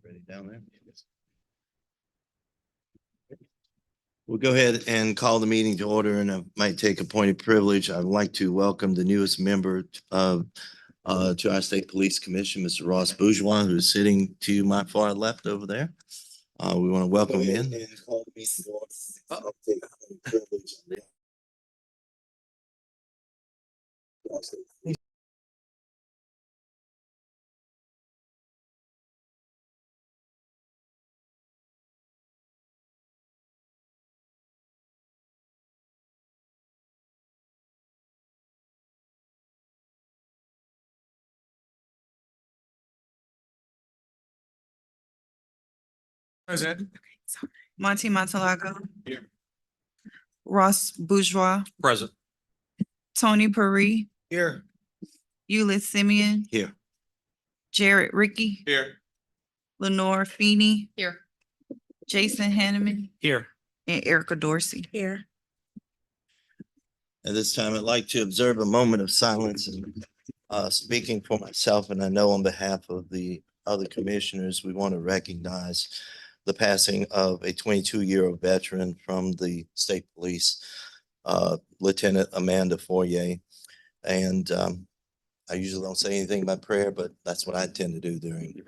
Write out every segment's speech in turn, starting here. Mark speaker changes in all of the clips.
Speaker 1: Ready down there? We'll go ahead and call the meeting to order, and I might take a point of privilege. I'd like to welcome the newest member of to our State Police Commission, Mr. Ross Bourgeois, who's sitting to my far left over there. We want to welcome him in. And call the meeting to order. I'll take a point of privilege.
Speaker 2: Present.
Speaker 3: Monty Matalago.
Speaker 2: Here.
Speaker 3: Ross Bourgeois,
Speaker 2: Present.
Speaker 3: Tony Pari,
Speaker 2: Here.
Speaker 3: Euless Simeon.
Speaker 1: Here.
Speaker 3: Jared Ricky,
Speaker 2: Here.
Speaker 3: Lenore Feeney,
Speaker 4: Here.
Speaker 3: Jason Hanneman,
Speaker 2: Here.
Speaker 3: and Erica Dorsey. Here.
Speaker 1: At this time, I'd like to observe a moment of silence and speaking for myself, and I know on behalf of the other commissioners, we want to recognize the passing of a 22-year-old veteran from the state police, Lieutenant Amanda Fourier. And I usually don't say anything about prayer, but that's what I tend to do during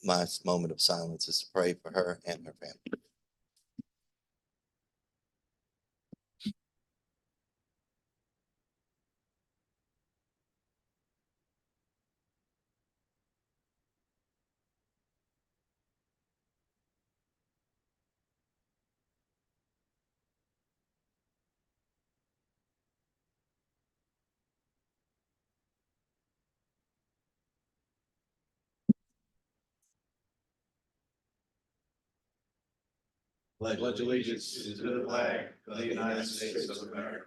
Speaker 1: my moment of silence, is to pray for her and her family.
Speaker 5: Pledge allegiance to the flag of the United States of America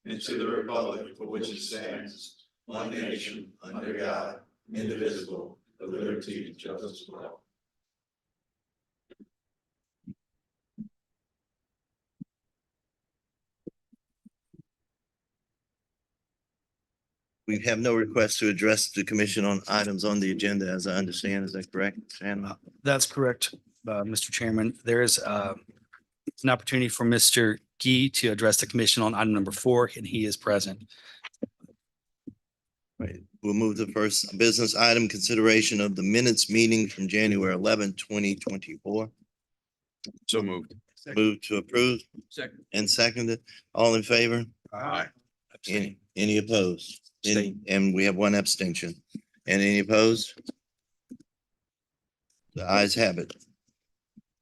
Speaker 5: and to the republic for which it stands, one nation, under God, indivisible, with liberty and justice for all.
Speaker 1: We have no request to address the commission on items on the agenda, as I understand. Is that correct, Shannon?
Speaker 2: That's correct, Mr. Chairman. There is an opportunity for Mr. Gee to address the commission on item number 4, and he is present.
Speaker 1: Right. We'll move to the first business item, consideration of the minutes meeting from January 11, 2024.
Speaker 2: So moved.
Speaker 1: Move to approve
Speaker 2: Second.
Speaker 1: and seconded. All in favor?
Speaker 2: Aye.
Speaker 1: Any opposed?
Speaker 2: Abstain.
Speaker 1: And we have one abstention. And any opposed? The ayes have it.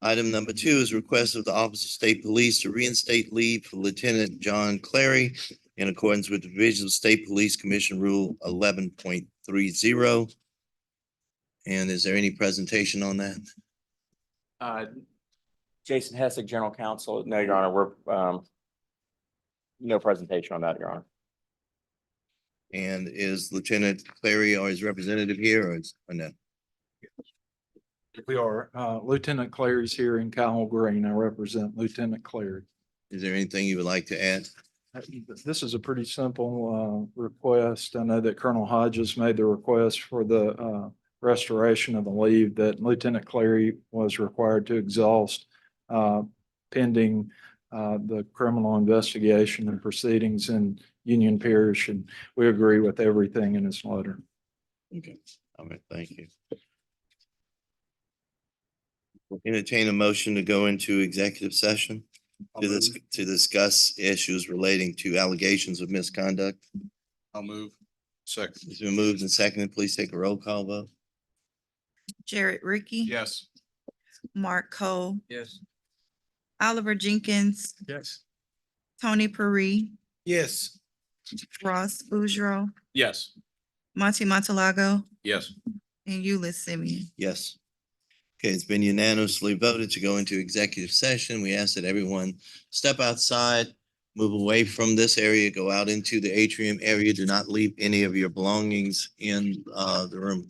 Speaker 1: Item number 2 is request of the Office of State Police to reinstate leave for Lieutenant John Clary in accordance with the Division of State Police Commission Rule 11.30. And is there any presentation on that?
Speaker 6: Jason Hessig, General Counsel. No, Your Honor, we're no presentation on that, Your Honor.
Speaker 1: And is Lieutenant Clary or his representative here, or no?
Speaker 7: We are. Lieutenant Clary's here in Kyle Green. I represent Lieutenant Clary.
Speaker 1: Is there anything you would like to add?
Speaker 7: This is a pretty simple request. I know that Colonel Hodges made the request for the restoration of the leave that Lieutenant Clary was required to exhaust pending the criminal investigation and proceedings in Union Parish, and we agree with everything in his letter.
Speaker 1: Okay. All right, thank you. Entertain a motion to go into executive session to discuss issues relating to allegations of misconduct.
Speaker 2: I'll move. Second.
Speaker 1: It's been moved and seconded. Please take a roll call vote.
Speaker 3: Jared Ricky.
Speaker 2: Yes.
Speaker 3: Mark Cole,
Speaker 2: Yes.
Speaker 3: Oliver Jenkins,
Speaker 2: Yes.
Speaker 3: Tony Pari,
Speaker 2: Yes.
Speaker 3: Ross Bourgeois,
Speaker 2: Yes.
Speaker 3: Monty Matalago,
Speaker 2: Yes.
Speaker 3: and Euless Simeon.
Speaker 1: Yes. Okay, it's been unanimously voted to go into executive session. We ask that everyone step outside, move away from this area, go out into the atrium area. Do not leave any of your belongings in the room.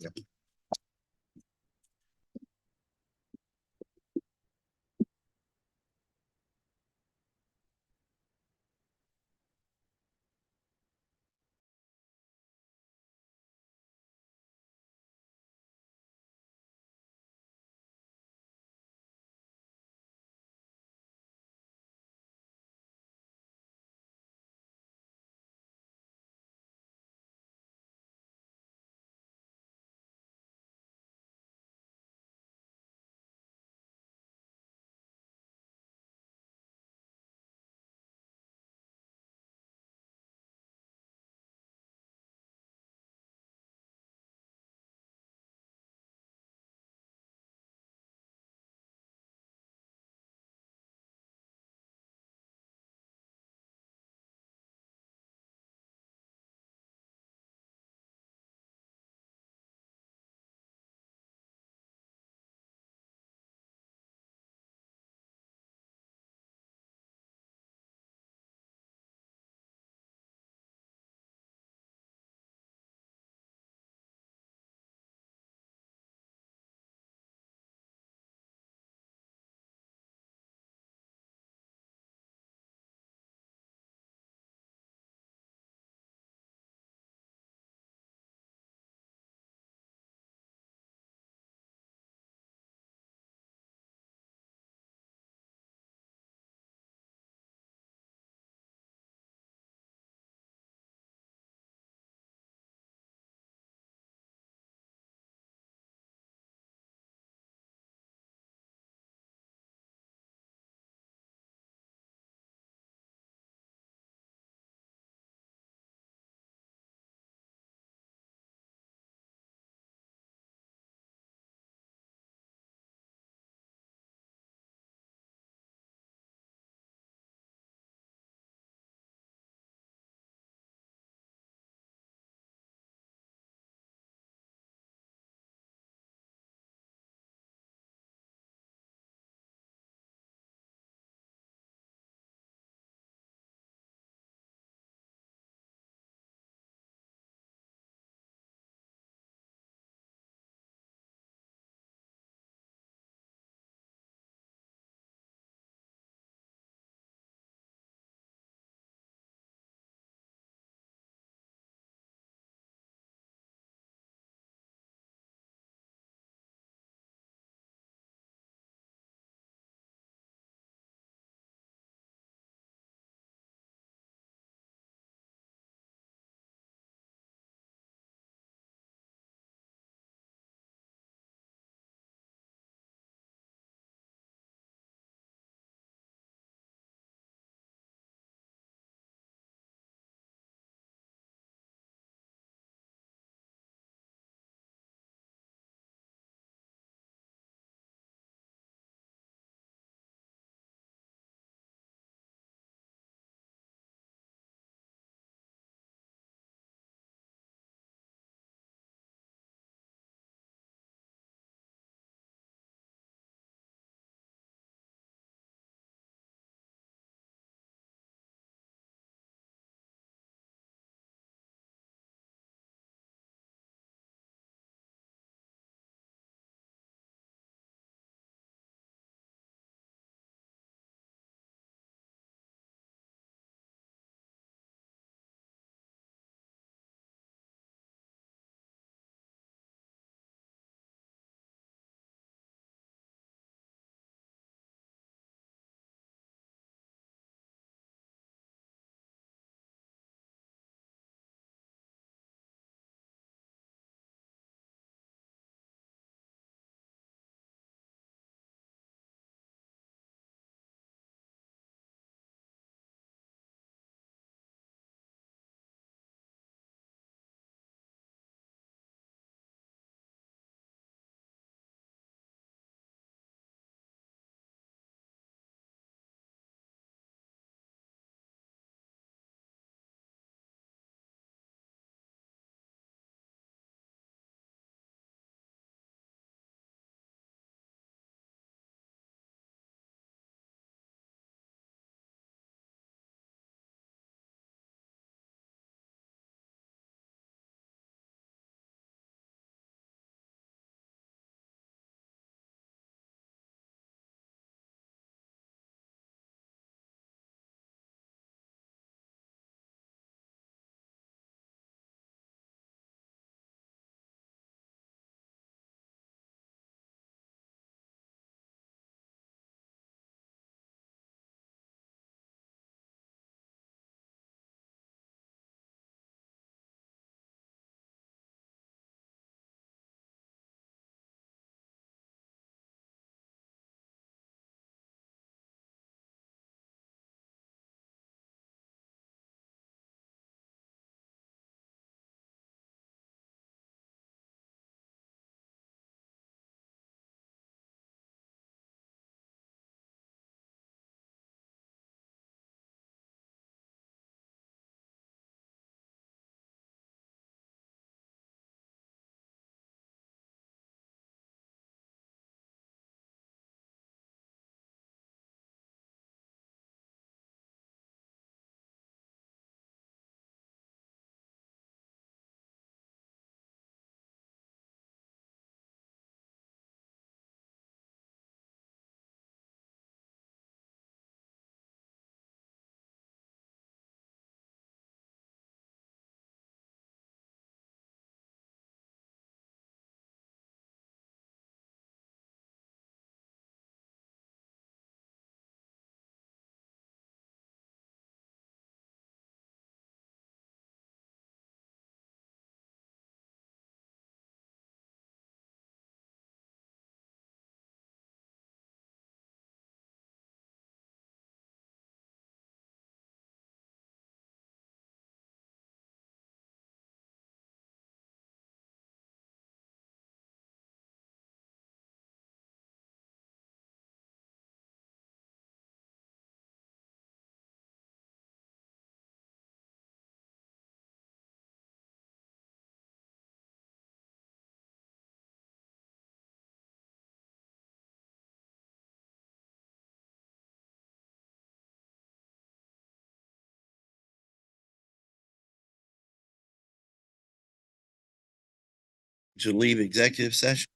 Speaker 1: to leave executive session?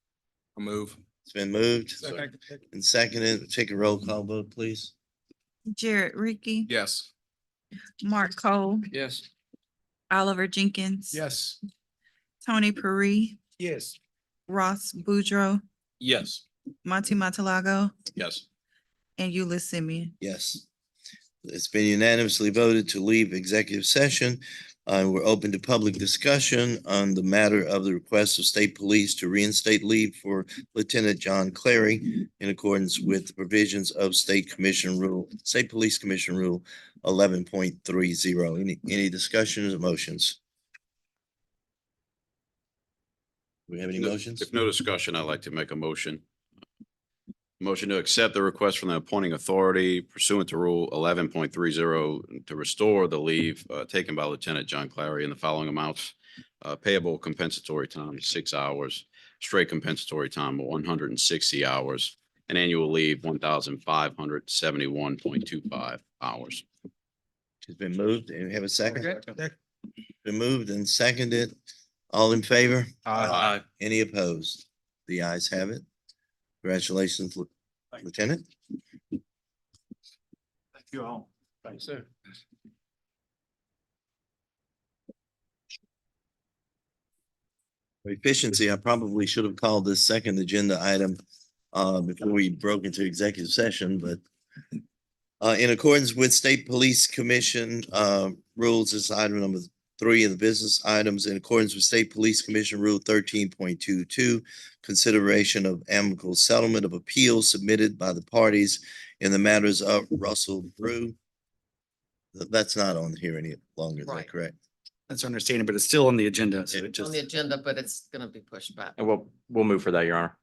Speaker 5: Move.
Speaker 1: It's been moved and seconded. Take a roll call vote, please.
Speaker 3: Jared Ricky,
Speaker 5: Yes.
Speaker 3: Mark Cole,
Speaker 5: Yes.
Speaker 3: Oliver Jenkins.
Speaker 5: Yes.
Speaker 3: Tony Puri,
Speaker 5: Yes.
Speaker 3: Ross Boudreaux,
Speaker 5: Yes.
Speaker 3: Monty Matalago,
Speaker 5: Yes.
Speaker 3: and Euless Simeon.
Speaker 1: Yes. It's been unanimously voted to leave executive session. We're open to public discussion on the matter of the request of state police to reinstate leave for Lieutenant John Clary in accordance with the provisions of State Police Commission Rule 11.30. Any discussions or motions? Do we have any motions?
Speaker 4: If no discussion, I'd like to make a motion. Motion to accept the request from the appointing authority pursuant to Rule 11.30 to restore the leave taken by Lieutenant John Clary in the following amounts: payable compensatory time, 6 hours, straight compensatory time, 160 hours, and annual leave, 1,571.25 hours.
Speaker 1: It's been moved. And we have a second? Been moved and seconded. All in favor?
Speaker 5: Aye.
Speaker 1: Any opposed? The ayes have it. Congratulations, Lieutenant.
Speaker 7: Thank you all.
Speaker 5: Thanks, sir.
Speaker 1: For efficiency, I probably should have called this second agenda item before we broke into executive session, but in accordance with State Police Commission rules, this is item number 3 of the business items. In accordance with State Police Commission Rule 13.22, consideration of amicable settlement of appeals submitted by the parties in the matters of Russell Brew. That's not on here any longer, is that
Speaker 8: Right.
Speaker 1: correct?
Speaker 2: That's our understanding, but it's still on the agenda. So it
Speaker 8: on
Speaker 2: just,
Speaker 8: the agenda, but it's gonna be pushed back.
Speaker 6: And we'll move for that, Your Honor.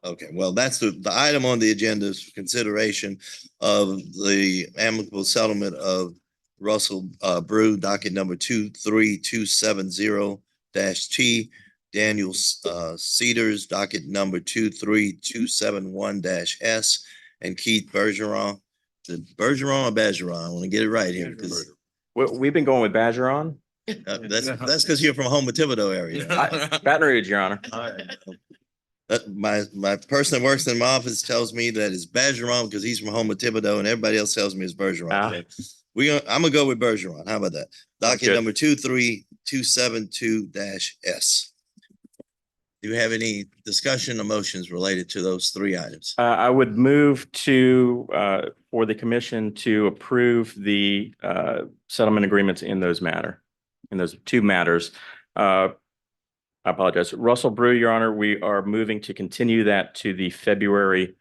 Speaker 1: Okay, well, that's the item on the agenda is for consideration of the amicable settlement of Russell Brew, docket number 23270-T, Daniel Cedars, docket number 23271-S, and Keith Bergeron. The Bergeron or Bergeron? I want to get it right here because
Speaker 6: We've been going with Badgeron.
Speaker 1: that's because you're from home of Thibodeau area.
Speaker 6: Baton Rouge, Your Honor.
Speaker 1: My person that works in my office tells me that it's Bergeron because he's from home of Thibodeau, and everybody else tells me it's Bergeron. I'm gonna go with Bergeron. How about that? Docket
Speaker 6: good.
Speaker 1: number 23272-S. Do you have any discussion or motions related to those 3 items?
Speaker 6: I would move to, for the commission to approve the settlement agreements in those 2 matters. I apologize. Russell Brew, Your Honor, we are moving to continue that to the February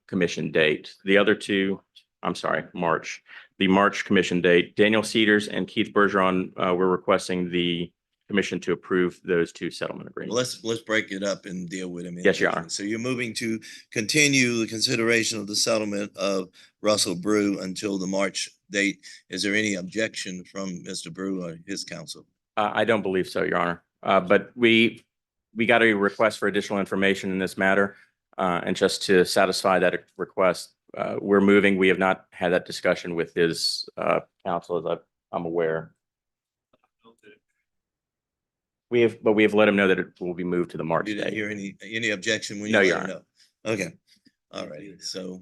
Speaker 6: commission date. The other 2, I'm sorry, March. The March commission date. Daniel Cedars and Keith Bergeron, we're requesting the commission to approve those 2 settlement
Speaker 1: Well,
Speaker 6: agreements.
Speaker 1: let's break it up and deal with them.
Speaker 6: Yes, Your Honor.
Speaker 1: So you're moving to continue the consideration of the settlement of Russell Brew until the March date. Is there any objection from Mr. Brew or his counsel?
Speaker 6: I don't believe so, Your Honor. But we got a request for additional information in this matter. And just to satisfy that request, we're moving. We have not had that discussion with his counsel, as I'm aware. We have let him know that it will be moved to the March
Speaker 1: You didn't
Speaker 6: date.
Speaker 1: hear any objection when you
Speaker 6: No,
Speaker 1: let
Speaker 6: Your
Speaker 1: him know? Okay, all righty. So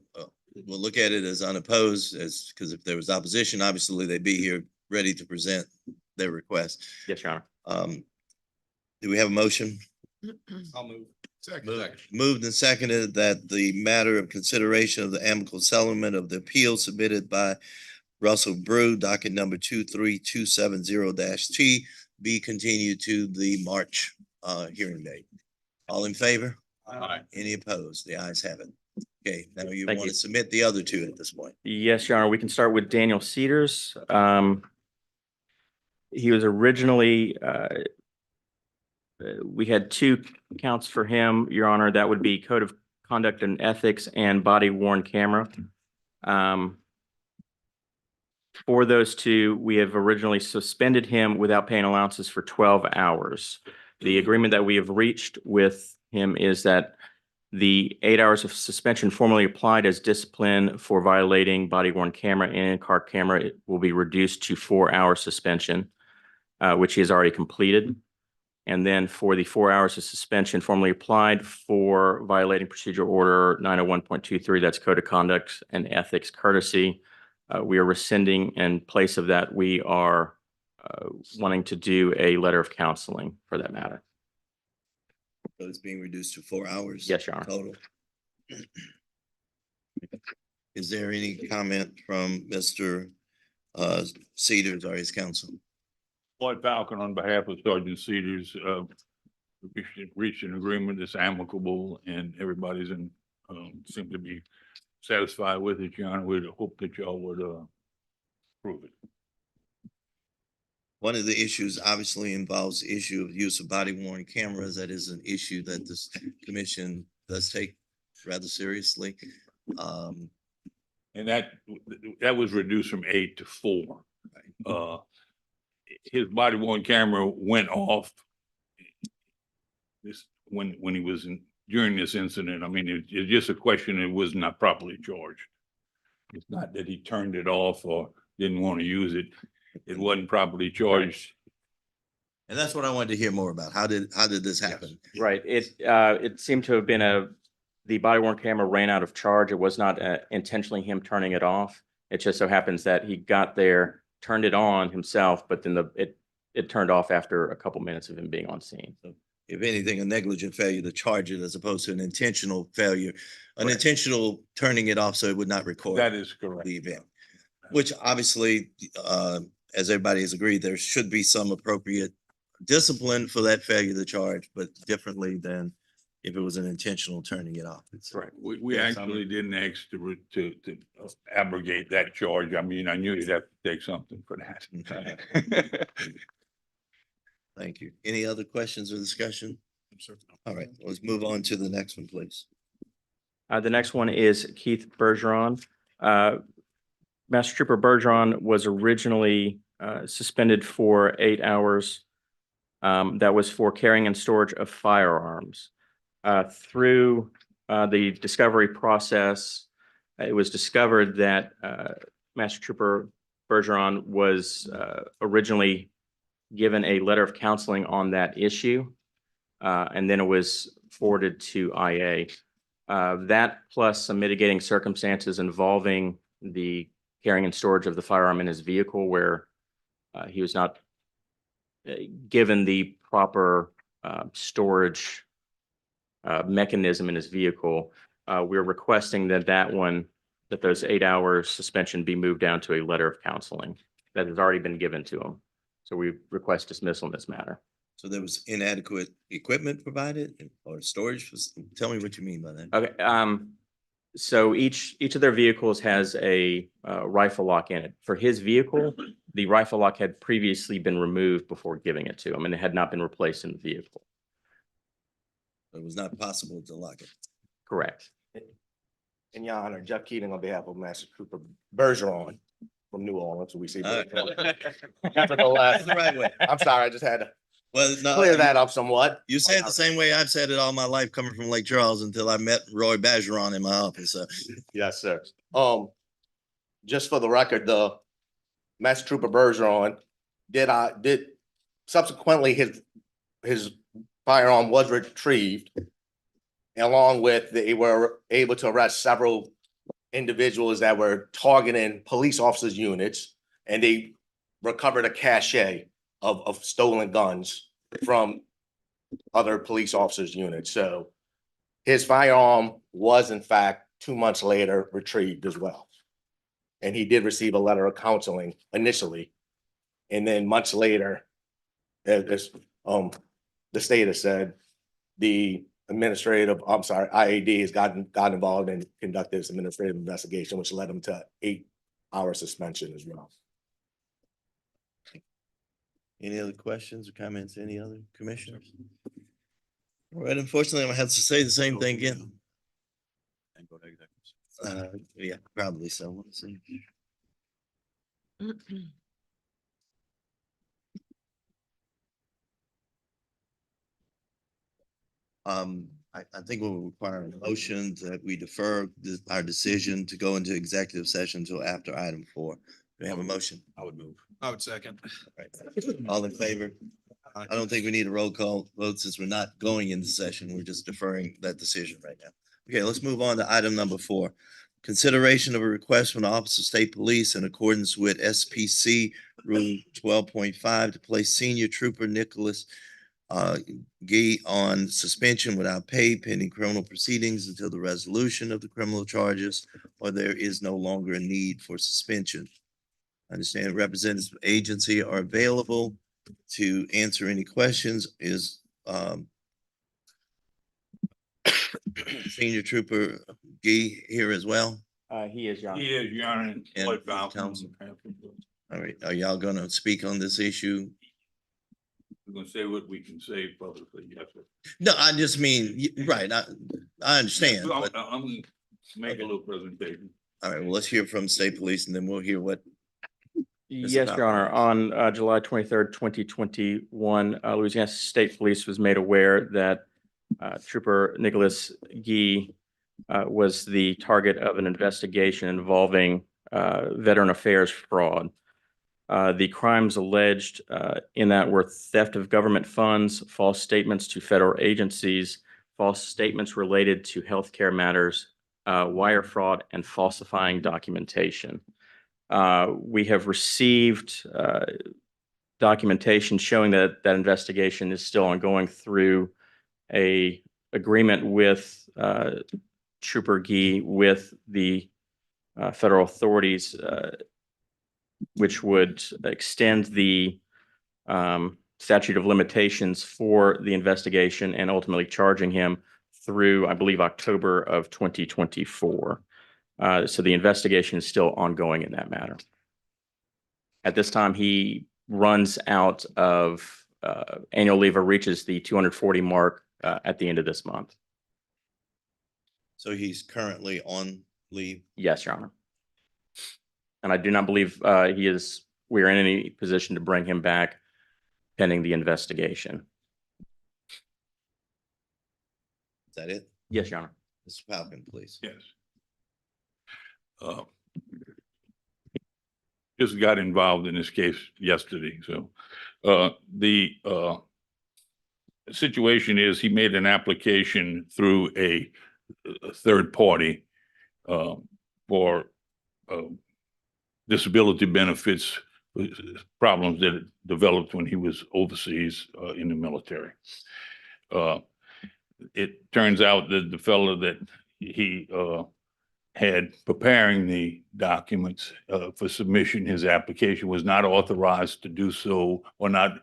Speaker 1: we'll look at it as unopposed because if there was opposition, obviously they'd be here ready to present their request.
Speaker 6: Yes, Your Honor.
Speaker 1: Do we have a motion?
Speaker 5: I'll move.
Speaker 1: Moved and seconded that the matter of consideration of the amicable settlement of the appeal submitted by Russell Brew, docket number 23270-T, be continued to the March hearing date. All in favor?
Speaker 5: Aye.
Speaker 1: Any opposed? The ayes have it. Okay, now you
Speaker 6: Thank
Speaker 1: want
Speaker 6: you.
Speaker 1: to submit the other 2 at this point.
Speaker 6: Yes, Your Honor. We can start with Daniel Cedars. He was originally, we had 2 counts for him, Your Honor. That would be code of conduct and ethics and body worn camera. For those 2, we have originally suspended him without paying allowances for 12 hours. The agreement that we have reached with him is that the 8 hours of suspension formally applied as discipline for violating body worn camera and in-car camera will be reduced to 4-hour suspension, which he has already completed. And then for the 4 hours of suspension formally applied for violating procedure order 901.23, that's code of conduct and ethics courtesy. We are rescinding in place of that. We are wanting to do a letter of counseling for that matter.
Speaker 1: So it's being reduced to 4 hours?
Speaker 6: Yes, Your Honor.
Speaker 1: Total. Is there any comment from Mr. Cedars or his counsel?
Speaker 9: Floyd Falcon on behalf of Sergeant Cedars, reached an agreement that's amicable and everybody's seem to be satisfied with it, Your Honor. We'd hope that y'all would approve it.
Speaker 1: One of the issues obviously involves the issue of use of body worn cameras. That is an issue that this commission does take rather seriously.
Speaker 9: And that was reduced from 8 to 4. His body worn camera went off when he was during this incident. I mean, it's just a question, it was not properly charged. It's not that he turned it off or didn't want to use it. It wasn't properly charged.
Speaker 1: And that's what I wanted to hear more about. How did this happen?
Speaker 6: Right. It seemed to have been the body worn camera ran out of charge. It was not intentionally him turning it off. It just so happens that he got there, turned it on himself, but then it turned off after a couple minutes of him being on scene.
Speaker 1: So if anything, a negligent failure to charge it as opposed to an intentional failure, an
Speaker 6: Correct.
Speaker 1: intentional turning it off so it would not record
Speaker 9: That is correct.
Speaker 1: the event. Which obviously, as everybody has agreed, there should be some appropriate discipline for that failure to charge, but differently than if it was an intentional turning it off.
Speaker 6: Correct.
Speaker 9: We
Speaker 1: Yeah,
Speaker 9: actually didn't ask to abrogate that charge. I mean, I knew you'd have to take something for that.
Speaker 1: Thank you. Any other questions or discussion? All right, let's move on to the next one, please.
Speaker 6: The next one is Keith Bergeron. Master Trooper Bergeron was originally suspended for 8 hours. That was for carrying and storage of firearms. Through the discovery process, it was discovered that Master Trooper Bergeron was originally given a letter of counseling on that issue, and then it was forwarded to IA. That plus some mitigating circumstances involving the carrying and storage of the firearm in his vehicle where he was not given the proper storage mechanism in his vehicle. We're requesting that those 8 hours suspension be moved down to a letter of counseling that has already been given to him. So we request dismissal in this matter.
Speaker 1: So there was inadequate equipment provided or storage? Tell me what you mean by that.
Speaker 6: Okay. So each of their vehicles has a rifle lock in it. For his vehicle, the rifle lock had previously been removed before giving it to him, and it had not been replaced in the vehicle.
Speaker 1: It was not possible to lock it.
Speaker 6: Correct.
Speaker 10: In your honor, Jeff Keating on behalf of Master Trooper Bergeron from New Orleans, we see.
Speaker 1: All right.
Speaker 10: Nevertheless,
Speaker 1: That's the right way.
Speaker 10: I'm sorry, I just had to
Speaker 1: Well, no,
Speaker 10: clear that up somewhat.
Speaker 1: you say it the same way I've said it all my life coming from Lake Charles until I met Roy Bergeron in my office. So
Speaker 10: Yes, sir. Just for the record, the Master Trooper Bergeron did subsequently his firearm was retrieved. Along with, they were able to arrest several individuals that were targeting police officers' units, and they recovered a cache of stolen guns from other police officers' units. So his firearm was in fact 2 months later retrieved as well. And he did receive a letter of counseling initially. And then months later, the state has said the IAD has gotten involved and conducted this administrative investigation, which led him to 8-hour suspension as well.
Speaker 1: any other questions or comments? Any other commissioners? All right, unfortunately, I'm gonna have to say the same thing again. Yeah, probably so. Let's see. I think we'll require a motion that we defer our decision to go into executive session until after item 4. Do we have a motion?
Speaker 5: I would move. I would second.
Speaker 1: All right. All in favor? I don't think we need a roll call vote since we're not going into session. We're just deferring that decision right now. Okay, let's move on to item number 4. Consideration of a request from the Office of State Police in accordance with SPC Rule 12.5 to place Senior Trooper Nicholas Gee on suspension without pay pending criminal proceedings until the resolution of the criminal charges or there is no longer a need for suspension. I understand representatives of agency are available to answer any questions. Is Senior Trooper Gee here as well?
Speaker 6: He is, Your Honor.
Speaker 9: He is, Your Honor,
Speaker 1: And
Speaker 9: Lloyd Falcon.
Speaker 1: counsel. All right, are y'all gonna speak on this issue?
Speaker 9: We're gonna say what we can say publicly, yes, sir.
Speaker 1: No, I just mean, right, I understand,
Speaker 9: I'm
Speaker 1: but,
Speaker 9: gonna make a little presentation.
Speaker 1: all right, well, let's hear from State Police and then we'll hear what.
Speaker 6: Yes, Your Honor. On July 23rd, 2021, Louisiana State Police was made aware that Trooper Nicholas Gee was the target of an investigation involving veteran affairs fraud. The crimes alleged in that were theft of government funds, false statements to federal agencies, false statements related to healthcare matters, wire fraud, and falsifying documentation. We have received documentation showing that that investigation is still ongoing through a agreement with Trooper Gee with the federal authorities, which would extend the statute of limitations for the investigation and ultimately charging him through, I believe, October of 2024. So the investigation is still ongoing in that matter. At this time, he runs out of annual leave or reaches the 240 mark at the end of this month.
Speaker 1: So he's currently on leave.
Speaker 6: Yes, Your Honor. And I do not believe we are in any position to bring him back pending the investigation.
Speaker 1: Is that it?
Speaker 6: Yes, Your Honor.
Speaker 1: Mr. Falcon, please.
Speaker 9: Yes. Just got involved in this case yesterday, so the situation is he made an application through a third party for disability benefits problems that developed when he was overseas in the military. It turns out that the fellow that he had preparing the documents for submission, his application was not authorized to do so, or not,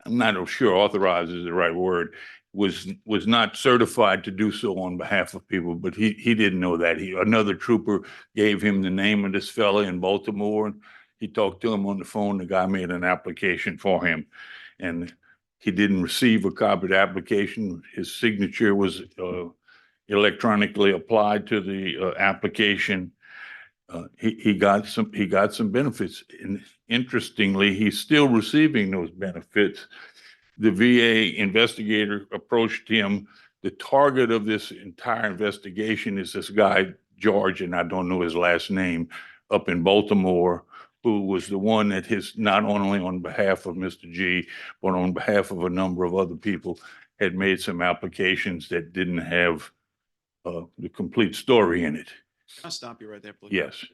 Speaker 9: I'm not sure authorized is the right word, was not certified to do so on behalf of people, but he didn't know that. Another trooper gave him the name of this fella in Baltimore. He talked to him on the phone. The guy made an application for him, and he didn't receive a copy of the application. His signature was electronically applied to the application. He got some benefits, and interestingly, he's still receiving those benefits. The VA investigator approached him. The target of this entire investigation is this guy, George, and I don't know his last name, up in Baltimore, who was the one that not only on behalf of Mr. G, but on behalf of a number of other people, had made some applications that didn't have the complete story in it.
Speaker 11: Can I stop you right there, please?
Speaker 9: Yes.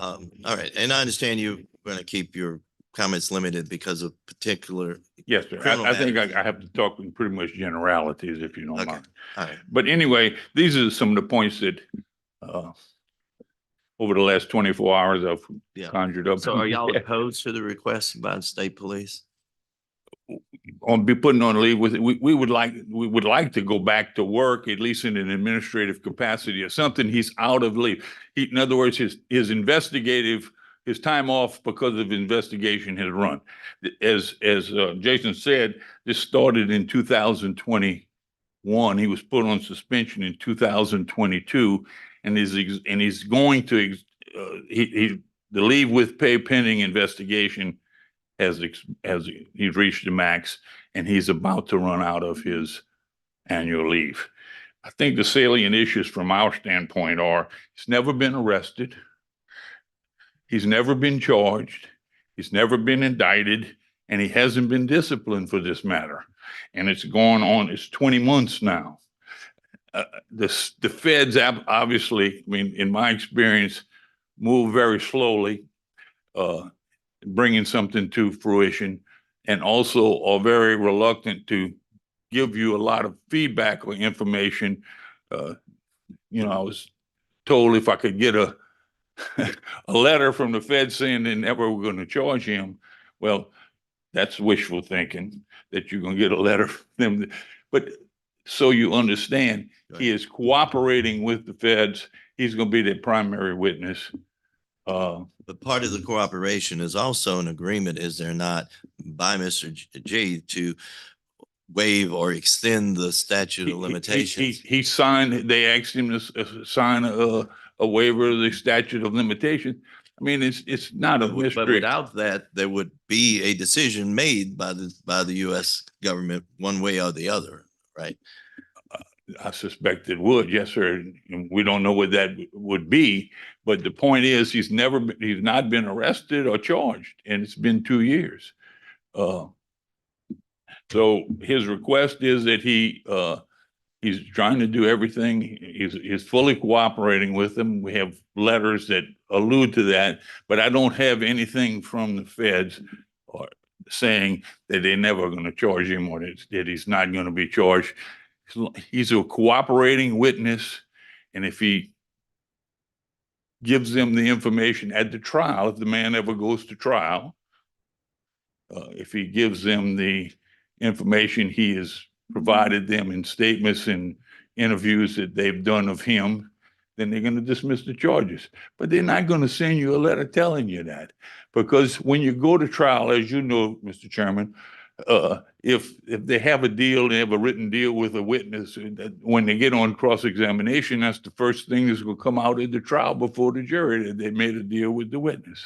Speaker 1: All right, and I understand you're going to keep your comments limited because of particular.
Speaker 9: Yes, sir.
Speaker 1: Criminal
Speaker 9: I think
Speaker 1: matters.
Speaker 9: I have to talk in pretty much generalities, if you don't
Speaker 1: Okay.
Speaker 9: mind.
Speaker 1: All right,
Speaker 9: But anyway, these are some of the points that over the last 24 hours I've
Speaker 1: yeah.
Speaker 9: conjured up.
Speaker 1: So are y'all opposed to the request by the state police?
Speaker 9: On be putting on leave with, we would like to go back to work, at least in an administrative capacity or something. He's out of leave. In other words, his time off because of investigation has run. As Jason said, this started in 2020 He was put on suspension in 2022 and he's going to, the leave with pay pending investigation he's reached the max and he's about to run out of his annual leave. I think the salient issues from our standpoint are he's never been arrested. He's never been charged. He's never been indicted, and he hasn't been disciplined for this matter. And it's going on, it's 20 months now. The feds obviously, I mean, in my experience, move very slowly, bringing something to fruition, and also are very reluctant to give you a lot of feedback or information. You know, I was told if I could get a letter from the Fed saying they never were going to charge him. Well, that's wishful thinking that you're going to get a letter from them. But so you understand, he is cooperating with the feds. He's going to be their primary witness.
Speaker 1: But part of the cooperation is also an agreement, is there not, by Mr. G to waive or extend the statute of limitations?
Speaker 9: He signed, they asked him to sign a waiver of the statute of limitations. I mean, it's not a
Speaker 1: But
Speaker 9: mystery.
Speaker 1: without that, there would be a decision made by the US government one way or the other, right?
Speaker 9: I suspect it would, yes, sir. And we don't know what that would be, but the point is, he's not been arrested or charged, and it's been 2 years. So his request is that he's trying to do everything. He's fully cooperating with them. We have letters that allude to that, but I don't have anything from the feds or saying that they're never going to charge him or that he's not going to be charged. He's a cooperating witness, and if he gives them the information at the trial, if the man ever goes to trial, if he gives them the information he has provided them in statements and interviews that they've done of him, then they're going to dismiss the charges. But they're not going to send you a letter telling you that, because when you go to trial, as you know, Mr. Chairman, if they have a deal, they have a written deal with a witness, that when they get on cross-examination, that's the first thing that's going to come out in the trial before the jury, that they made a deal with the witness.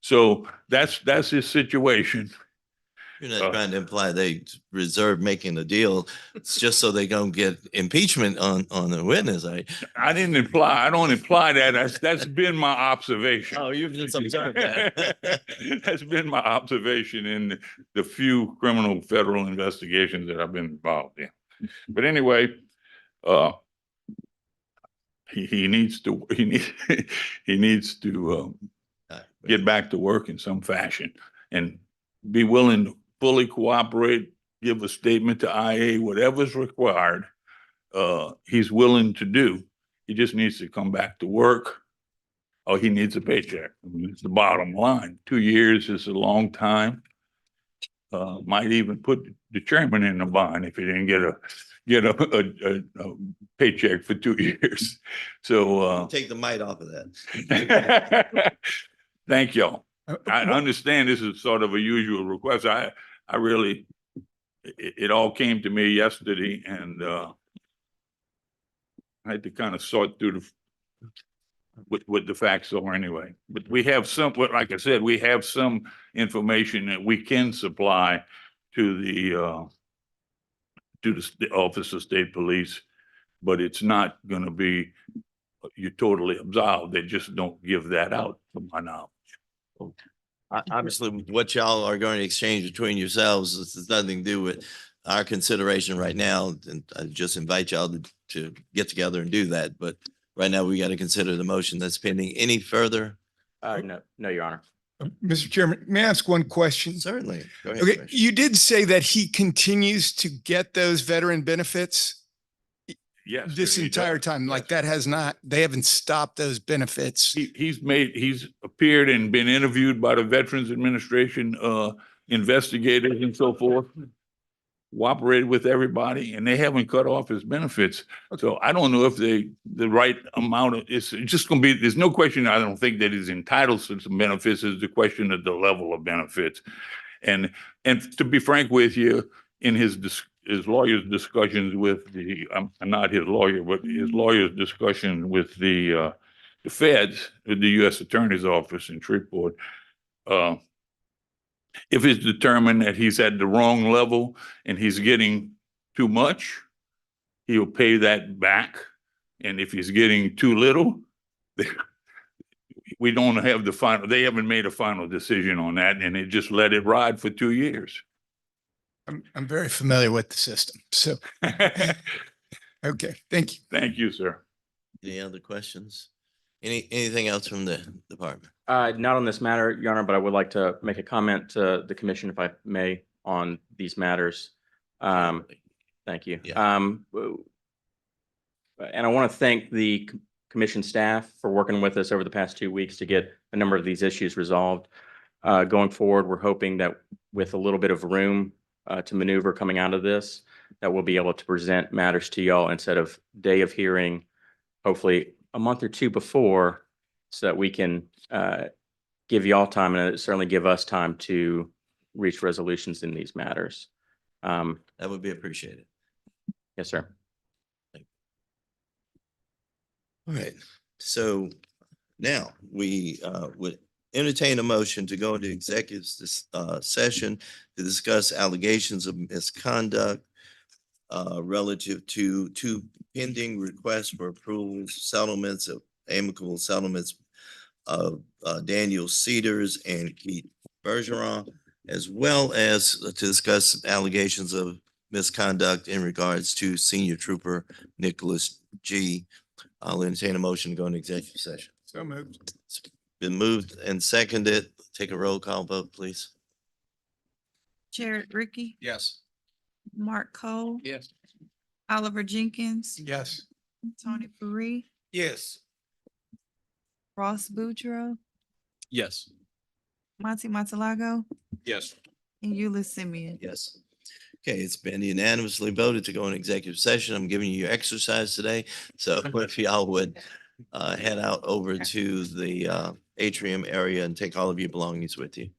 Speaker 9: So that's his situation.
Speaker 1: You're not trying to imply they reserve making the deal. It's just so they don't get impeachment on the witness, right?
Speaker 9: I don't imply that. That's been my observation.
Speaker 1: Oh, you've just observed that.
Speaker 9: That's been my observation in the few criminal federal investigations that I've been involved in. But anyway, he needs to get back to work in some fashion and be willing to fully cooperate, give a statement to IA, whatever's required, he's willing to do. He just needs to come back to work, or he needs a paycheck. I mean, it's the bottom line. 2 years is a long time. Might even put the chairman in a bind if he didn't get a paycheck for 2 years. So
Speaker 1: Take the might off of that.
Speaker 9: thank y'all. I understand this is sort of a usual request. I really, it all came to me yesterday, and I had to kind of sort through what the facts are anyway. But we have some, like I said, we have some information that we can supply to the Office of State Police, but it's not going to be, you're totally absolved. They just don't give that out, to my knowledge.
Speaker 1: Obviously, what y'all are going to exchange between yourselves, this has nothing to do with our consideration right now. And I just invite y'all to get together and do that. But right now, we got to consider the motion that's pending. Any further?
Speaker 6: No, Your Honor.
Speaker 12: Mr. Chairman, may I ask one question?
Speaker 1: Certainly. Go ahead,
Speaker 12: Okay,
Speaker 1: Commissioner.
Speaker 12: you did say that he continues to get those veteran benefits
Speaker 9: Yes.
Speaker 12: this
Speaker 9: sir, he
Speaker 12: entire
Speaker 9: does.
Speaker 12: time, like
Speaker 9: Yes.
Speaker 12: they haven't stopped those benefits.
Speaker 9: He's appeared and been interviewed by the Veterans Administration, investigators and so forth. Cooperated with everybody, and they haven't cut off his benefits. So I don't know if the right amount of, it's just gonna be, there's no question, I don't think that he's entitled to some benefits. Is the question of the level of benefits. And to be frank with you, in his his lawyer's discussions with the, not his lawyer, but his lawyer's discussion with the feds, with the U.S. Attorney's Office in Shreveport. If it's determined that he's at the wrong level and he's getting too much, he'll pay that back. And if he's getting too little, we don't have the final, they haven't made a final decision on that, and they just let it ride for 2 years.
Speaker 12: I'm very familiar with the system. So, okay, thank you.
Speaker 9: Thank you, sir.
Speaker 1: Any other questions? Anything else from the department?
Speaker 6: Not on this matter, Your Honor, but I would like to make a comment to the commission, if I may, on these matters. Thank you.
Speaker 1: Yeah.
Speaker 6: And I want to thank the commission staff for working with us over the past 2 weeks to get a number of these issues resolved. Going forward, we're hoping that with a little bit of room to maneuver coming out of this, that we'll be able to present matters to y'all instead of day of hearing, hopefully a month or two before, so that we can give y'all time and certainly give us time to reach resolutions in these matters.
Speaker 1: That would be appreciated.
Speaker 6: Yes, sir.
Speaker 1: All right, so now we would entertain a motion to go into executive session to discuss allegations of misconduct relative to two pending requests for approval, settlements of amicable settlements of Daniel Cedars and Keith Bergeron, as well as to discuss allegations of misconduct in regards to Senior Trooper Nicholas G. I'll entertain a motion to go into executive session.
Speaker 12: So moved.
Speaker 1: It's been moved and seconded. Take a roll call vote, please.
Speaker 3: Jared Ricky,
Speaker 11: Yes.
Speaker 3: Mark Cole,
Speaker 11: Yes.
Speaker 3: Oliver Jenkins,
Speaker 12: Yes.
Speaker 3: Tony Puri,
Speaker 12: Yes.
Speaker 3: Ross Boudreaux,
Speaker 11: Yes.
Speaker 3: Monty Matalago,
Speaker 11: Yes.
Speaker 3: and Eula Simeon.
Speaker 1: Yes. Okay, it's been unanimously voted to go in executive session. I'm giving you your exercise today. So if y'all would head out over to the atrium area and take all of your belongings with you.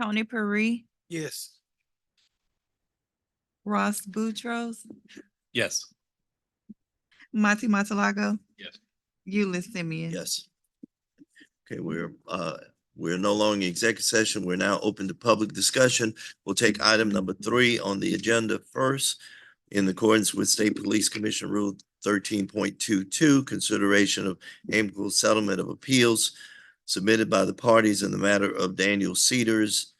Speaker 3: Tony Perry,
Speaker 11: Yes.
Speaker 3: Ross Boutros,
Speaker 2: Yes.
Speaker 3: Monty Matalago.
Speaker 11: Yes.
Speaker 3: Euless Simeon.
Speaker 1: Yes. Okay, we're no longer in executive session. We're now open to public discussion. We'll take item number 3 on the agenda first. In accordance with State Police Commission Rule 13.22, consideration of amicable settlement of appeals submitted by the parties in the matter of Daniel Cedars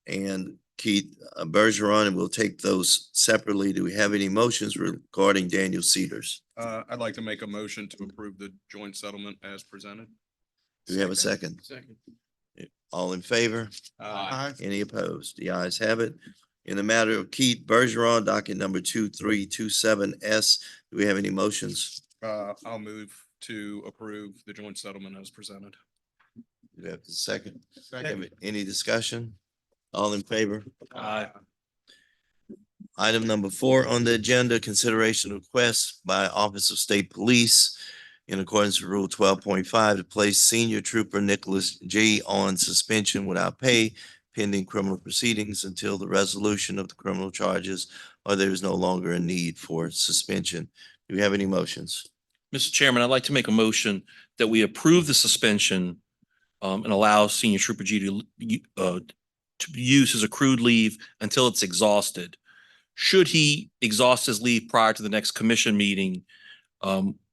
Speaker 1: and Keith Bergeron, and we'll take those separately. Do we have any motions regarding Daniel Cedars?
Speaker 11: I'd like to make a motion to approve the joint settlement as presented.
Speaker 1: Do we have a second?
Speaker 11: Second.
Speaker 1: All in favor?
Speaker 11: Aye.
Speaker 1: Any opposed? The ayes have it. In the matter of Keith Bergeron, docket number 2327S, do we have any motions?
Speaker 11: I'll move to approve the joint settlement as presented.
Speaker 1: Do we have a second? Second. Any discussion? All in favor?
Speaker 11: Aye.
Speaker 1: Item number 4 on the agenda, consideration of request by Office of State Police in accordance with Rule 12.5 to place Senior Trooper Nicholas G. on suspension without pay pending criminal proceedings until the resolution of the criminal charges or there is no longer a need for suspension. Do we have any motions?
Speaker 13: Mr. Chairman, I'd like to make a motion that we approve the suspension and allow Senior Trooper G to use his accrued leave until it's exhausted. Should he exhaust his leave prior to the next commission meeting,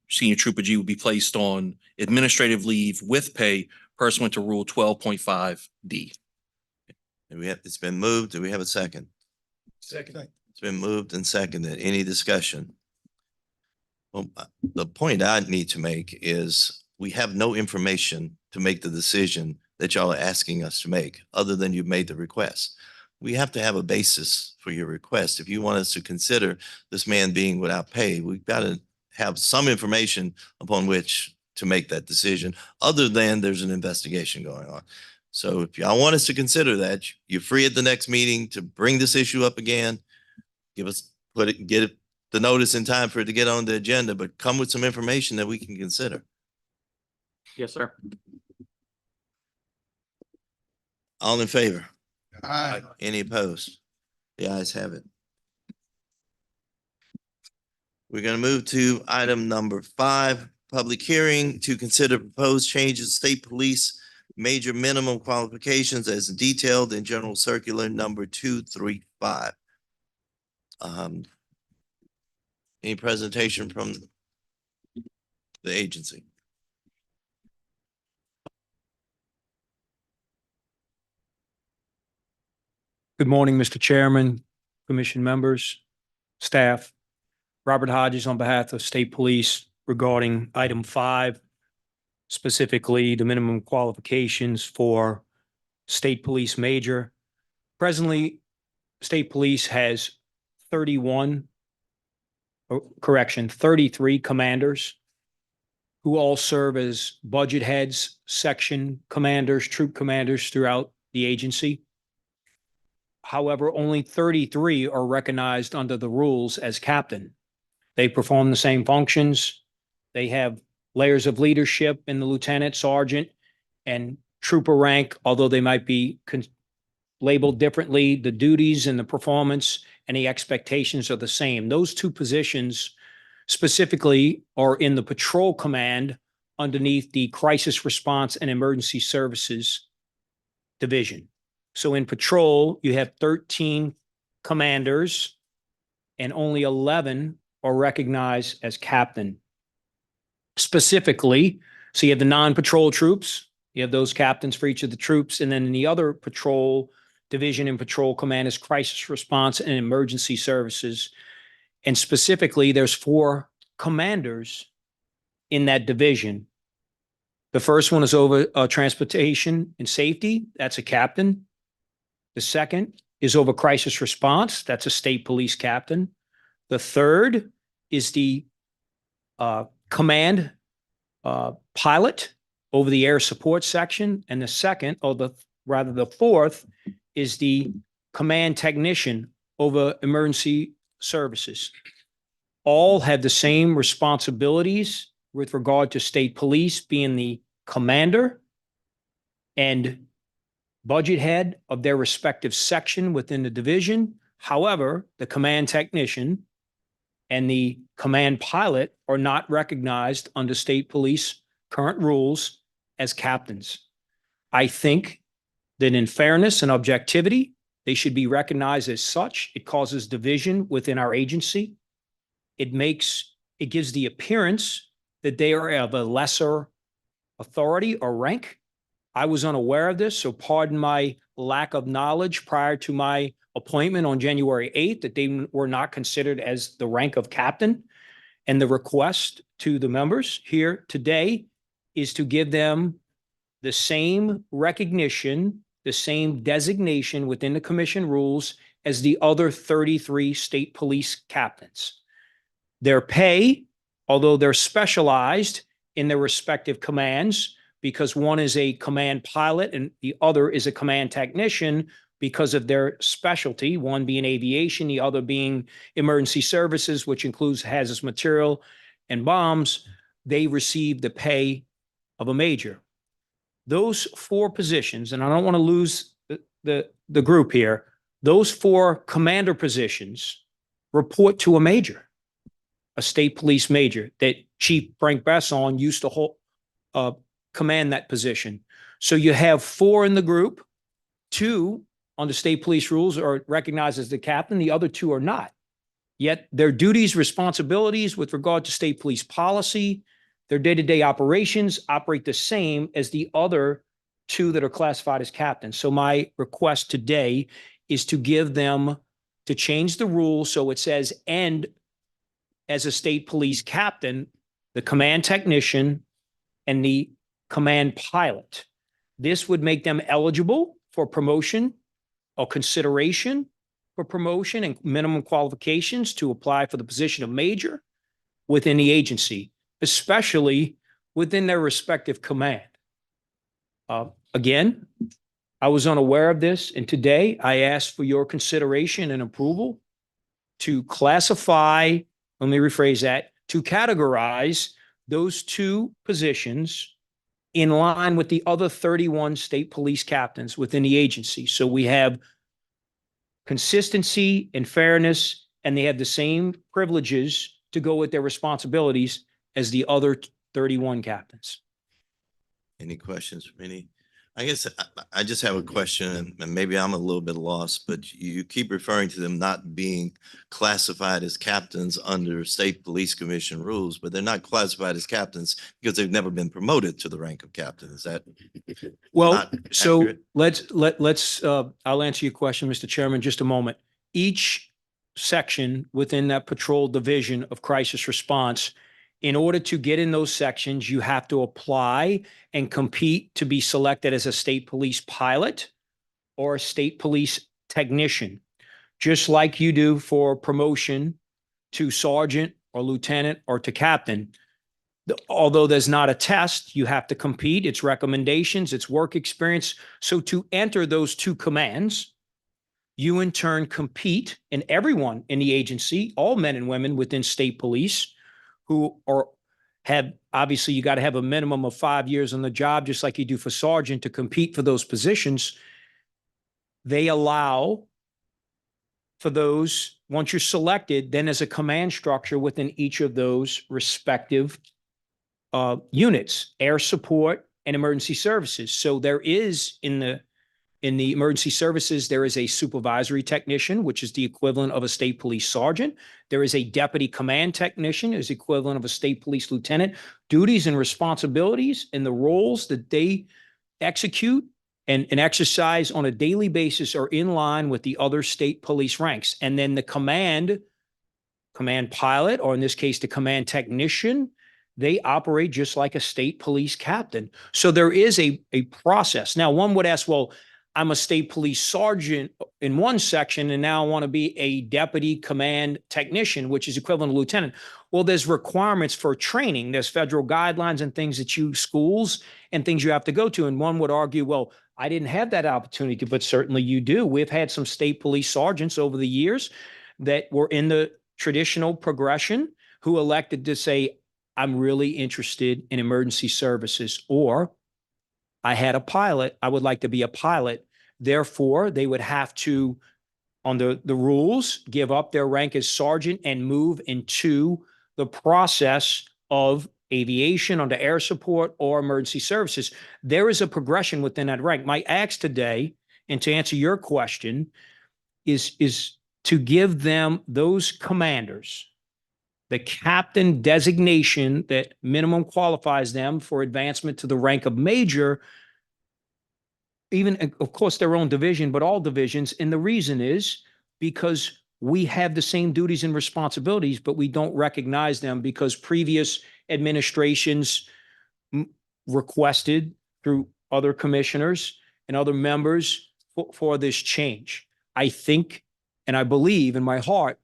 Speaker 13: Senior Trooper G will be placed on administrative leave with pay pursuant to Rule 12.5D.
Speaker 1: And it's been moved. Do we have a second?
Speaker 11: Second.
Speaker 1: It's been moved and seconded. Any discussion? Well, the point I need to make is we have no information to make the decision that y'all are asking us to make, other than you made the request. We have to have a basis for your request. If you want us to consider this man being without pay, we've got to have some information upon which to make that decision, other than there's an investigation going on. So if y'all want us to consider that, you're free at the next meeting to bring this issue up again. Get the notice in time for it to get on the agenda, but come with some information that we can consider.
Speaker 6: Yes, sir.
Speaker 1: All in favor?
Speaker 12: Aye.
Speaker 1: Any opposed? The ayes have it. We're going to move to item number 5, public hearing to consider proposed changes to state police major minimum qualifications as detailed in General Circular number 235. Any presentation from the agency?
Speaker 14: Good morning, Mr. Chairman, Commission members, staff. Robert Hodges on behalf of State Police regarding item 5, specifically the minimum qualifications for State Police Major. Presently, State Police has 33 commanders who all serve as budget heads, section commanders, troop commanders throughout the agency. However, only 33 are recognized under the rules as captain. They perform the same functions. They have layers of leadership in the lieutenant, sergeant, and trooper rank, although they might be labeled differently. The duties and the performance and the expectations are the same. Those two positions specifically are in the patrol command underneath the crisis response and emergency services division. So in patrol, you have 13 commanders and only 11 are recognized as captain. Specifically, so you have the non-patrol troops, you have those captains for each of the troops, and then in the other patrol division and patrol command is crisis response and emergency services. And specifically, there's 4 commanders in that division. The first one is over transportation and safety. That's a captain. The second is over crisis response. That's a state police captain. The third is the command pilot over the air support section. And the second, or the fourth, is the command technician over emergency services. All have the same responsibilities with regard to state police being the commander and budget head of their respective section within the division. However, the command technician and the command pilot are not recognized under state police current rules as captains. I think that in fairness and objectivity, they should be recognized as such. It causes division within our agency. It gives the appearance that they are of a lesser authority or rank. I was unaware of this, so pardon my lack of knowledge prior to my appointment on January 8th, that they were not considered as the rank of captain. And the request to the members here today is to give them the same recognition, the same designation within the commission rules as the other 33 state police captains. Their pay, although they're specialized in their respective commands, because one is a command pilot and the other is a command technician because of their specialty, one being aviation, the other being emergency services, which includes hazardous material and bombs, they receive the pay of a major. Those four positions, and I don't want to lose the group here, those four commander positions report to a major, a state police major that Chief Frank Besson used to command that position. So you have four in the group, two under state police rules are recognized as the captain, the other two are not. Yet their duties, responsibilities with regard to state police policy, their day-to-day operations operate the same as the other two that are classified as captains. So my request today is to give them, to change the rule so it says, and as a state police captain, the command technician and the command pilot. This would make them eligible for promotion or consideration for promotion and minimum qualifications to apply for the position of major within the agency, especially within their respective command. Again, I was unaware of this, and today I ask for your consideration and approval to classify, let me rephrase that, to categorize those two positions in line with the other 31 state police captains within the agency. So we have consistency and fairness, and they have the same privileges to go with their responsibilities as the other 31 captains.
Speaker 1: Any questions from any? I guess I just have a question, and maybe I'm a little bit lost, but you keep referring to them not being classified as captains under State Police Commission rules, but they're not classified as captains because they've never been promoted to the rank of captain. Is that
Speaker 14: Well,
Speaker 1: not
Speaker 14: so
Speaker 1: accurate?
Speaker 14: let's I'll answer your question, Mr. Chairman, in just a moment. Each section within that patrol division of crisis response, in order to get in those sections, you have to apply and compete to be selected as a state police pilot or a state police technician, just like you do for promotion to sergeant or lieutenant or to captain. Although there's not a test, you have to compete. It's recommendations, it's work experience. So to enter those two commands, you in turn compete, and everyone in the agency, all men and women within state police who have, obviously you got to have a minimum of 5 years on the job, just like you do for sergeant, to compete for those positions. They allow for those, once you're selected, then as a command structure within each of those respective units, air support and emergency services. So there is in the emergency services, there is a supervisory technician, which is the equivalent of a state police sergeant. There is a deputy command technician, is equivalent of a state police lieutenant. Duties and responsibilities and the roles that they execute and exercise on a daily basis are in line with the other state police ranks. And then the command pilot, or in this case, the command technician, they operate just like a state police captain. So there is a process. Now, one would ask, well, I'm a state police sergeant in one section, and now I want to be a deputy command technician, which is equivalent to lieutenant. Well, there's requirements for training. There's federal guidelines and things that you schools and things you have to go to. And one would argue, well, I didn't have that opportunity, but certainly you do. We've had some state police sergeants over the years that were in the traditional progression who elected to say, I'm really interested in emergency services, or I had a pilot. I would like to be a pilot. Therefore, they would have to, under the rules, give up their rank as sergeant and move into the process of aviation under air support or emergency services. There is a progression within that rank. My ask today, and to answer your question, is to give them, those commanders, the captain designation that minimum qualifies them for advancement to the rank of major, even, of course, their own division, but all divisions. And the reason is because we have the same duties and responsibilities, but we don't recognize them because previous administrations requested through other commissioners and other members for this change. I think, and I believe in my heart,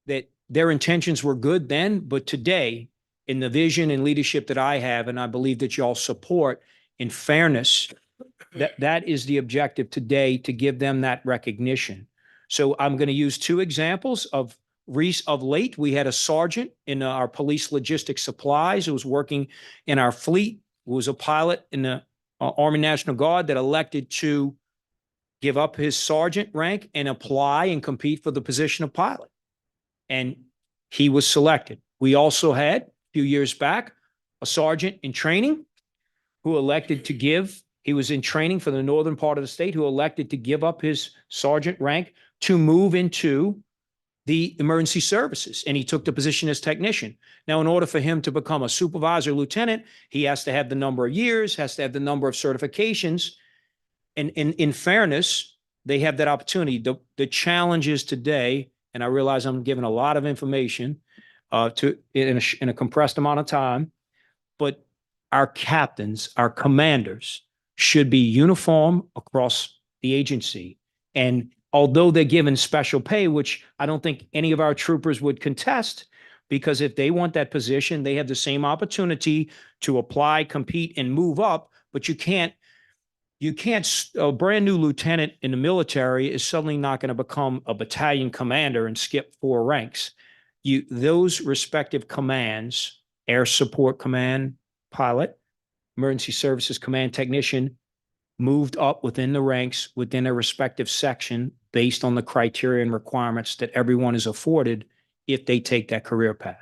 Speaker 14: that their intentions were good then, but today, in the vision and leadership that I have, and I believe that y'all support, in fairness, that is the objective today, to give them that recognition. So I'm going to use two examples of late. We had a sergeant in our police logistics supplies who was working in our fleet, who was a pilot in the Army National Guard, that elected to give up his sergeant rank and apply and compete for the position of pilot. And he was selected. We also had, a few years back, a sergeant in training who elected to give, he was in training for the northern part of the state, who elected to give up his sergeant rank to move into the emergency services. And he took the position as technician. Now, in order for him to become a supervisor lieutenant, he has to have the number of years, has to have the number of certifications. And in fairness, they have that opportunity. The challenge is today, and I realize I'm giving a lot of information in a compressed amount of time, but our captains, our commanders should be uniform across the agency. And although they're given special pay, which I don't think any of our troopers would contest, because if they want that position, they have the same opportunity to apply, compete, and move up. But you can't, a brand new lieutenant in the military is suddenly not going to become a battalion commander and skip 4 ranks. Those respective commands, Air Support Command pilot, Emergency Services Command technician, moved up within the ranks within a respective section based on the criteria and requirements that everyone is afforded if they take that career path.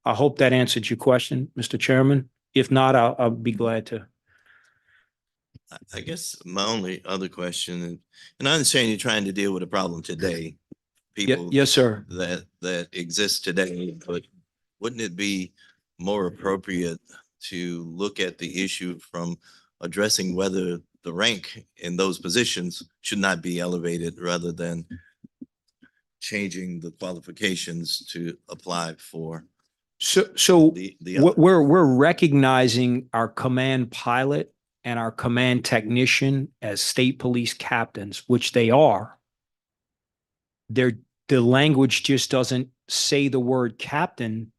Speaker 14: I hope that answered your question, Mr. Chairman. If not, I'll be glad to.
Speaker 1: I guess my only other question, and I understand you're trying to deal with a problem today, people
Speaker 14: Yes, sir.
Speaker 1: that exist today, but wouldn't it be more appropriate to look at the issue from addressing whether the rank in those positions should not be elevated rather than changing the qualifications to apply for
Speaker 14: So
Speaker 1: the other?
Speaker 14: we're recognizing our command pilot and our command technician as state police captains, which they are. The language just doesn't say the word captain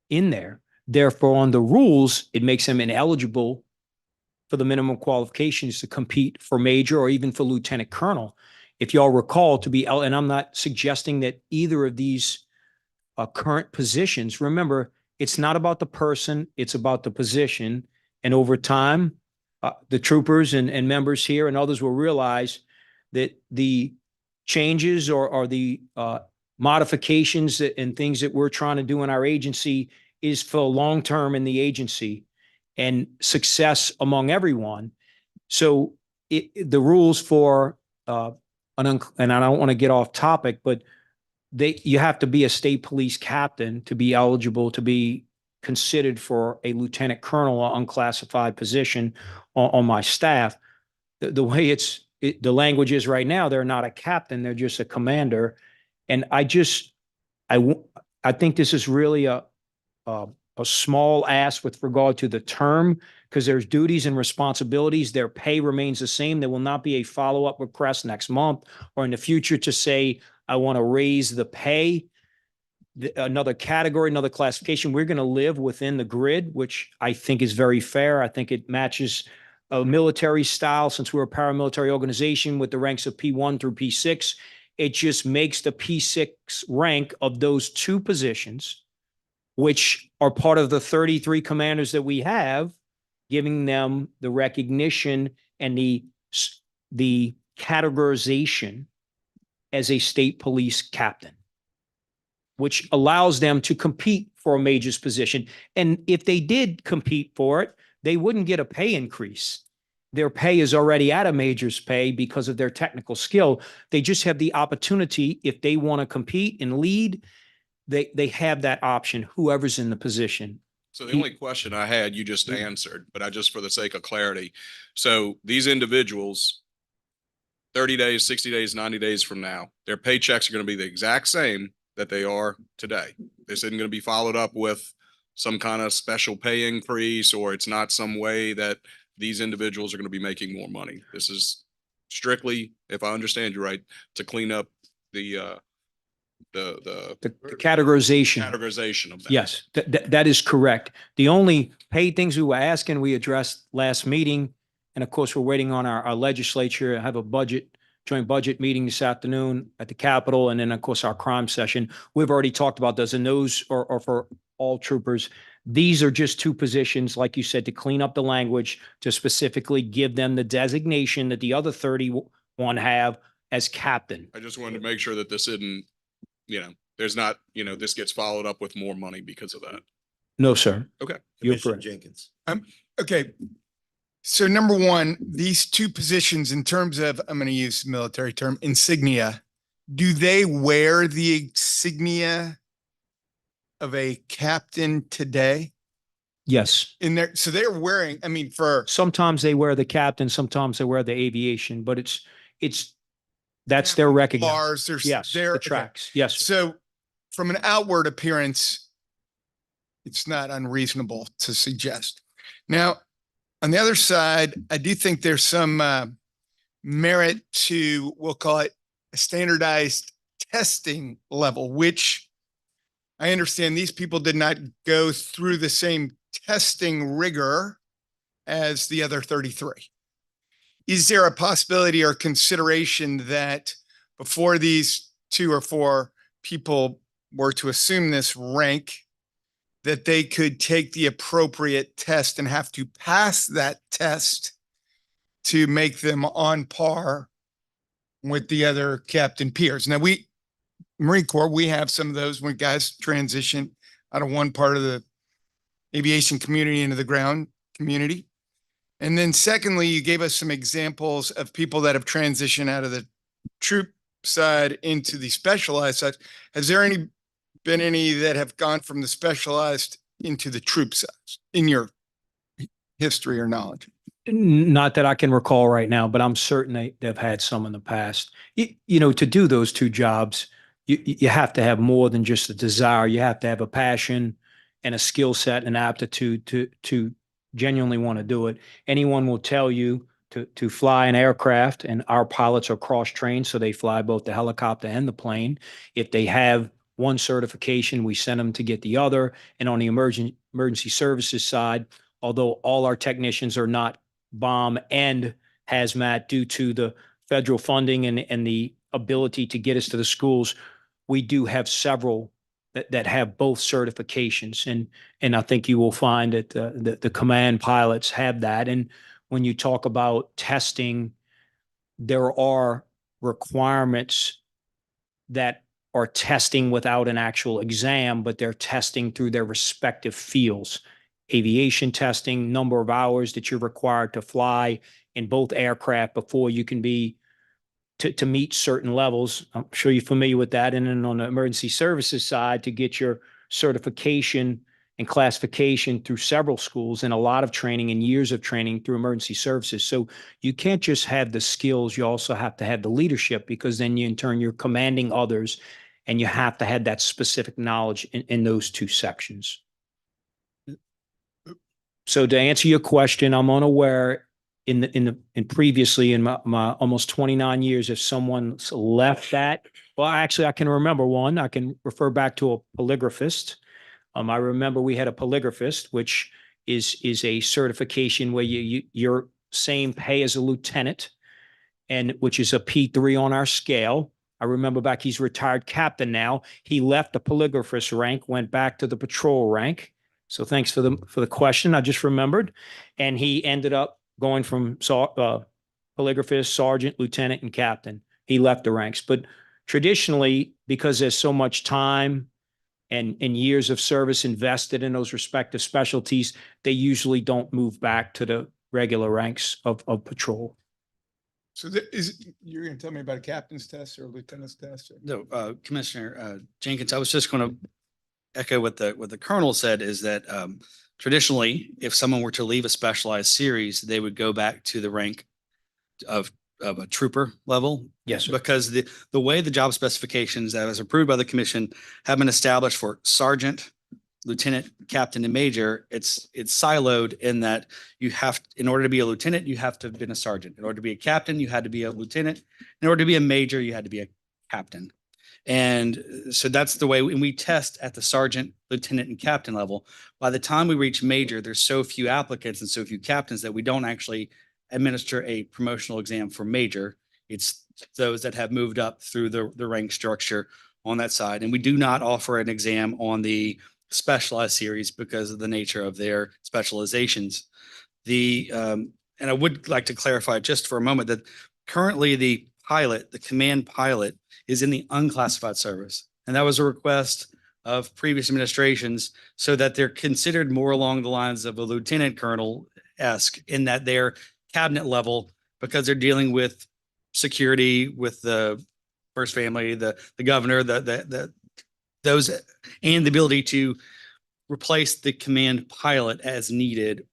Speaker 14: in there. Therefore, on the rules, it makes them ineligible for the minimum qualifications to compete for major or even for lieutenant colonel. If y'all recall, and I'm not suggesting that either of these current positions, remember, it's not about the person, it's about the position. And over time, the troopers and members here and others will realize that the changes or the modifications and things that we're trying to do in our agency is for long-term in the agency and success among everyone. So the rules for, and I don't want to get off topic, but you have to be a state police captain to be eligible to be considered for a lieutenant colonel or unclassified position on my staff. The way the language is right now, they're not a captain, they're just a commander. And I think this is really a small ask with regard to the term, because there's duties and responsibilities. Their pay remains the same. There will not be a follow-up request next month or in the future to say, I want to raise the pay, another category, another classification. We're going to live within the grid, which I think is very fair. I think it matches a military style, since we're a paramilitary organization with the ranks of P1 through P6. It just makes the P6 rank of those 2 positions, which are part of the 33 commanders that we have, giving them the recognition and the categorization as a state police captain, which allows them to compete for a major's position. And if they did compete for it, they wouldn't get a pay increase. Their pay is already at a major's pay because of their technical skill. They just have the opportunity, if they want to compete and lead, they have that option, whoever's in the position.
Speaker 11: So the only question I had, you just answered, but I just for the sake of clarity. So these individuals, 30 days, 60 days, 90 days from now, their paychecks are going to be the exact same that they are today. This isn't going to be followed up with some kind of special pay increase, or it's not some way that these individuals are going to be making more money. This is strictly, if I understand you right, to clean up the
Speaker 14: Categorization.
Speaker 11: categorization of that.
Speaker 14: Yes, that is correct. The only paid things we were asking, we addressed last meeting. And of course, we're waiting on our legislature. I have a joint budget meeting this afternoon at the Capitol. And then, of course, our crime session. We've already talked about those, and those are for all troopers. These are just two positions, like you said, to clean up the language, to specifically give them the designation that the other 31 have as captain.
Speaker 11: I just wanted to make sure that this isn't, there's not, this gets followed up with more money because of that.
Speaker 14: No, sir.
Speaker 11: Okay.
Speaker 14: You're
Speaker 1: Commissioner
Speaker 14: correct.
Speaker 1: Jenkins.
Speaker 12: Okay. So number one, these two positions in terms of, I'm going to use the military term, insignia, do they wear the insignia of a captain today
Speaker 14: Yes.
Speaker 12: in there? So they're wearing, I mean, for
Speaker 14: Sometimes they wear the captain, sometimes they wear the aviation, but that's their recognition.
Speaker 12: bars, there's,
Speaker 14: Yes,
Speaker 12: they're
Speaker 14: the
Speaker 12: okay.
Speaker 14: tracks. Yes.
Speaker 12: So from an outward appearance, it's not unreasonable to suggest. Now, on the other side, I do think there's some merit to, we'll call it a standardized testing level, which I understand these people did not go through the same testing rigor as the other 33. Is there a possibility or consideration that before these 2 or 4 people were to assume this rank, that they could take the appropriate test and have to pass that test to make them on par with the other captain peers? Now, Marine Corps, we have some of those when guys transition out of one part of the aviation community into the ground community. And then secondly, you gave us some examples of people that have transitioned out of the troop side into the specialized side. Has there been any that have gone from the specialized into the troop side in your history or knowledge?
Speaker 14: Not that I can recall right now, but I'm certain they've had some in the past. To do those two jobs, you have to have more than just a desire. You have to have a passion and a skill set and aptitude to genuinely want to do it. Anyone will tell you to fly an aircraft, and our pilots are cross-trained, so they fly both the helicopter and the plane. If they have one certification, we send them to get the other. And on the emergency services side, although all our technicians are not bomb and hazmat due to the federal funding and the ability to get us to the schools, we do have several that have both certifications. And I think you will find that the command pilots have that. And when you talk about testing, there are requirements that are testing without an actual exam, but they're testing through their respective fields. Aviation testing, number of hours that you're required to fly in both aircraft before you can be to meet certain levels. I'm sure you're familiar with that. And then on the emergency services side, to get your certification and classification through several schools and a lot of training and years of training through emergency services. So you can't just have the skills, you also have to have the leadership, because then in turn you're commanding others, and you have to have that specific knowledge in those two sections. So to answer your question, I'm unaware in previously in my almost 29 years, if someone's left that. Well, actually, I can remember one. I can refer back to a polygraphist. I remember we had a polygraphist, which is a certification where you're same pay as a lieutenant, and which is a P3 on our scale. I remember back, he's retired captain now. He left the polygraphist rank, went back to the patrol rank. So thanks for the question. I just remembered. And he ended up going from polygraphist, sergeant, lieutenant, and captain. He left the ranks. But traditionally, because there's so much time and years of service invested in those respective specialties, they usually don't move back to the regular ranks of patrol.
Speaker 12: So you're going to tell me about a captain's test or a lieutenant's test?
Speaker 2: No, Commissioner Jenkins, I was just going to echo what the colonel said is that traditionally, if someone were to leave a specialized series, they would go back to the rank of a trooper level.
Speaker 14: Yes, sir.
Speaker 2: Because the way the job specifications that was approved by the commission have been established for sergeant, lieutenant, captain, and major, it's siloed in that in order to be a lieutenant, you have to have been a sergeant. In order to be a captain, you had to be a lieutenant. In order to be a major, you had to be a captain. And so that's the way we test at the sergeant, lieutenant, and captain level. By the time we reach major, there's so few applicants and so few captains that we don't actually administer a promotional exam for major. It's those that have moved up through the rank structure on that side. And we do not offer an exam on the specialized series because of the nature of their specializations. And I would like to clarify just for a moment that currently the command pilot is in the unclassified service. And that was a request of previous administrations so that they're considered more along the lines of a lieutenant colonel-esque in that they're cabinet level because they're dealing with security with the first family, the governor, those, and the ability to replace the command pilot as needed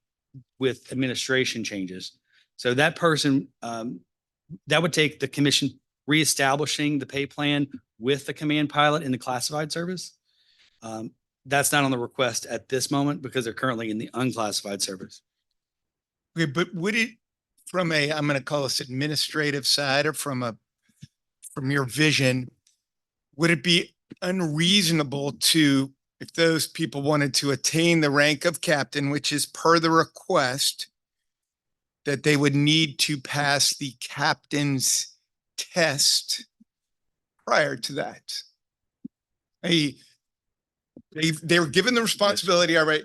Speaker 2: with administration changes. So that person, that would take the commission reestablishing the pay plan with the command pilot in the classified service. That's not on the request at this moment because they're currently in the unclassified service.
Speaker 12: Okay, but would it, from I'm going to call this administrative side or from your vision, would it be unreasonable to, if those people wanted to attain the rank of captain, which is per the request, that they would need to pass the captain's test prior to that? They were given the responsibility, all right,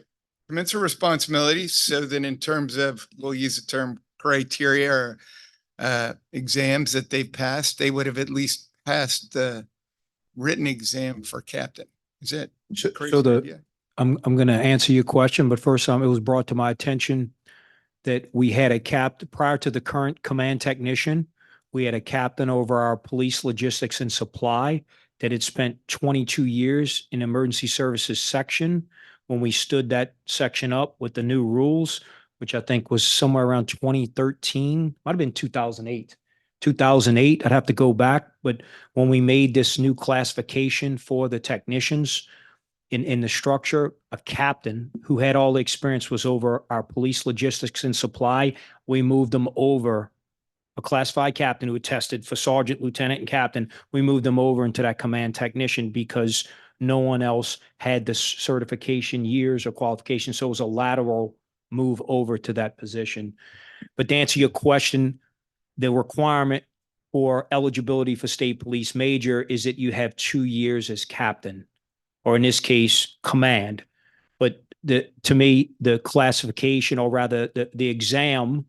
Speaker 12: commensurate responsibility. So then in terms of, we'll use the term criteria or exams that they've passed, they would have at least passed the written exam for captain. Is that crazy?
Speaker 14: So I'm going to answer your question, but first, it was brought to my attention that we had prior to the current command technician, we had a captain over our police logistics and supply that had spent 22 years in emergency services section. When we stood that section up with the new rules, which I think was somewhere around 2013, might have been 2008. 2008, I'd have to go back. But when we made this new classification for the technicians in the structure, a captain who had all the experience was over our police logistics and supply. We moved them over, a classified captain who had tested for sergeant, lieutenant, and captain. We moved them over into that command technician because no one else had the certification years or qualifications. So it was a lateral move over to that position. But to answer your question, the requirement for eligibility for state police major is that you have 2 years as captain, or in this case, command. But to me, the classification, or rather the exam,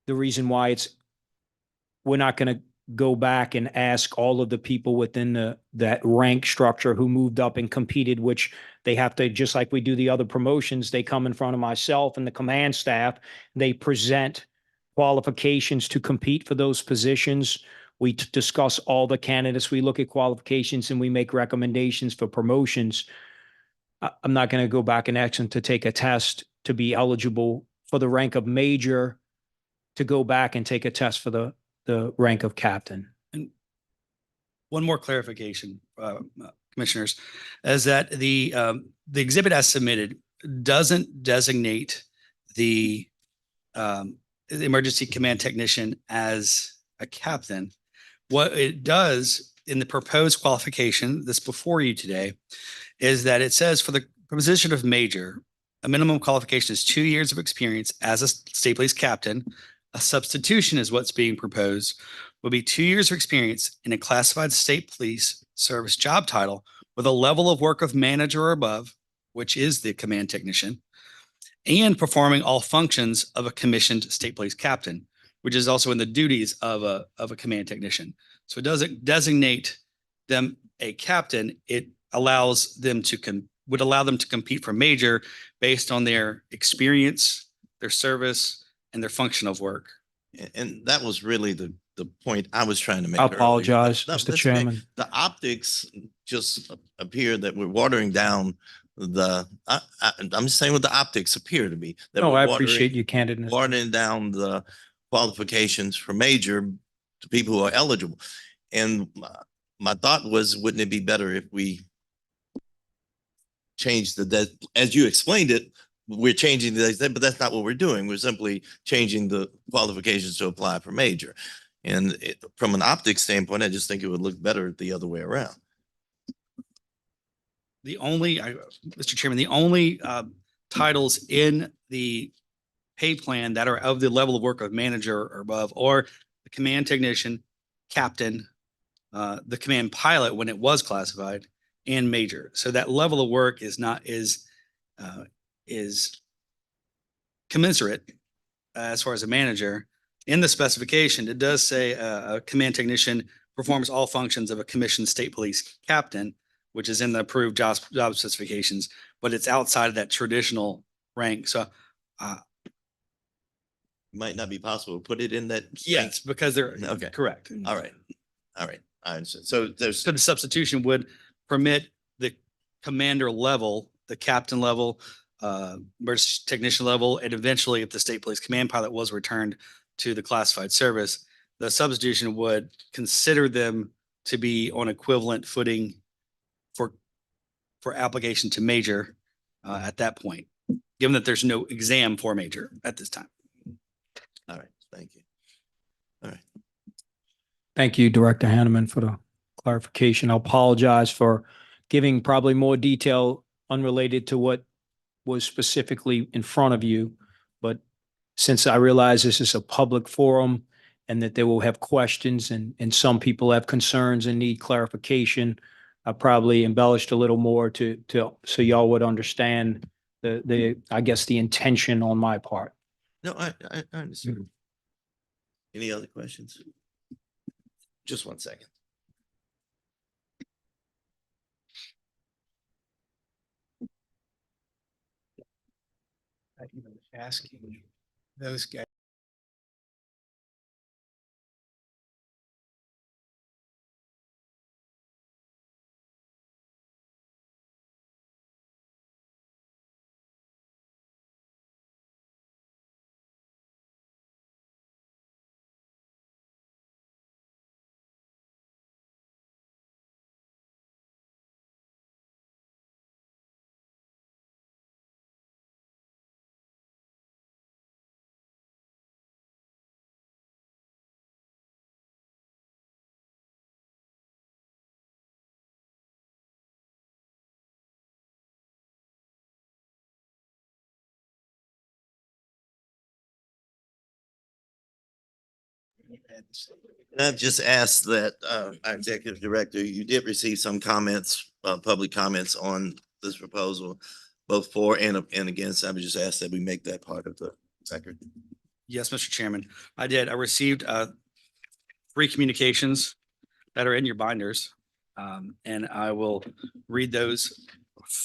Speaker 14: the reason why we're not going to go back and ask all of the people within that rank structure who moved up and competed, which they have to, just like we do the other promotions, they come in front of myself and the command staff, they present qualifications to compete for those positions. We discuss all the candidates, we look at qualifications, and we make recommendations for promotions. I'm not going to go back and ask them to take a test to be eligible for the rank of major, to go back and take a test for the rank of captain.
Speaker 2: And one more clarification, commissioners, is that the exhibit as submitted doesn't designate the emergency command technician as a captain. What it does in the proposed qualification that's before you today is that it says for the position of major, a minimum qualification is 2 years of experience as a state police captain. A substitution is what's being proposed, will be 2 years of experience in a classified state police service job title with a level of work of manager or above, which is the command technician, and performing all functions of a commissioned state police captain, which is also in the duties of a command technician. So it doesn't designate them a captain. It allows them to would allow them to compete for major based on their experience, their service, and their function of work.
Speaker 1: And that was really the point I was trying to make.
Speaker 14: I
Speaker 1: earlier.
Speaker 14: apologize,
Speaker 1: No,
Speaker 14: Mr.
Speaker 1: that's okay.
Speaker 14: Chairman.
Speaker 1: The optics just appear that we're watering down I'm just saying what the optics appear to be. That
Speaker 14: No,
Speaker 1: we're
Speaker 14: I
Speaker 1: watering-
Speaker 14: appreciate your candidness.
Speaker 1: Watering down the qualifications for major to people who are eligible. And my thought was, wouldn't it be better if we changed as you explained it, we're changing but that's not what we're doing. We're simply changing the qualifications to apply for major. And from an optics standpoint, I just think it would look better the other way around.
Speaker 2: Mr. Chairman, the only titles in the pay plan that are of the level of work of manager or above, or the command technician, captain, the command pilot when it was classified, and major. So that level of work is commensurate as far as a manager. In the specification, it does say a command technician performs all functions of a commissioned state police captain, which is in the approved job specifications, but it's outside of that traditional rank. So
Speaker 1: Might not be possible to put it in that.
Speaker 2: yes, because they're
Speaker 1: Okay.
Speaker 2: correct.
Speaker 1: All right. All right. I understand. So there's,
Speaker 2: So the substitution would permit the commander level, the captain level, versus technician level, and eventually if the state police command pilot was returned to the classified service, the substitution would consider them to be on equivalent footing for application to major at that point, given that there's no exam for major at this time.
Speaker 1: all right. Thank you. All right.
Speaker 14: Thank you, Director Hanneman, for the clarification. I apologize for giving probably more detail unrelated to what was specifically in front of you. But since I realize this is a public forum and that they will have questions and some people have concerns and need clarification, I probably embellished a little more so y'all would understand I guess the intention on my part.
Speaker 1: No, I understand. Any other questions? Just 1 second.
Speaker 12: Asking those guys.
Speaker 1: And I've just asked that our executive director, you did receive some comments, public comments on this proposal, both for and against. I would just ask that we make that part of the record.
Speaker 2: Yes, Mr. Chairman, I did. I received 3 communications that are in your binders. And I will read those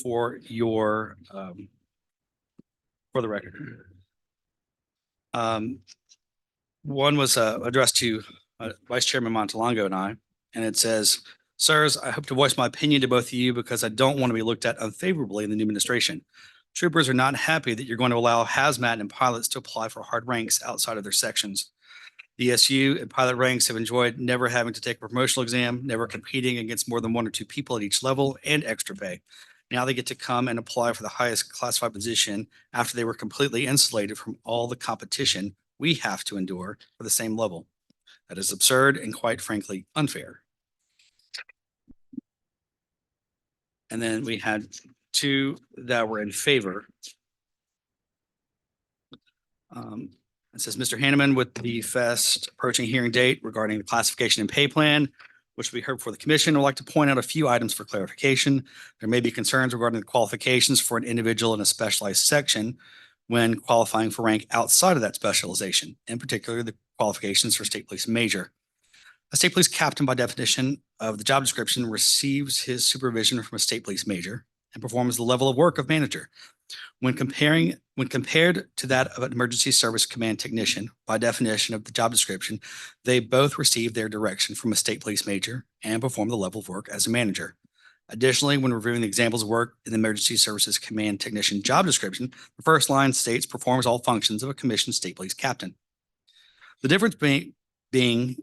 Speaker 2: for your for the record. One was addressed to Vice Chairman Montalongo and I, and it says, "Sirs, I hope to voice my opinion to both of you because I don't want to be looked at unfavorably in the new administration. Troopers are not happy that you're going to allow hazmat and pilots to apply for hard ranks outside of their sections. The SU and pilot ranks have enjoyed never having to take a promotional exam, never competing against more than 1 or 2 people at each level, and extra pay. Now they get to come and apply for the highest classified position after they were completely insulated from all the competition we have to endure for the same level. That is absurd and quite frankly unfair." And then we had 2 that were in favor. It says, "Mr. Hanneman, with the fast approaching hearing date regarding the classification and pay plan, which will be heard before the commission, I'd like to point out a few items for clarification. There may be concerns regarding the qualifications for an individual in a specialized section. when qualifying for rank outside of that specialization, in particular, the qualifications for state police major. A state police captain, by definition of the job description, receives his supervision from a state police major and performs the level of work of manager. When compared to that of an emergency service command technician, by definition of the job description, they both receive their direction from a state police major and perform the level of work as a manager. Additionally, when reviewing the examples of work in the emergency services command technician job description, the first line states performs all functions of a commissioned state police captain. The difference being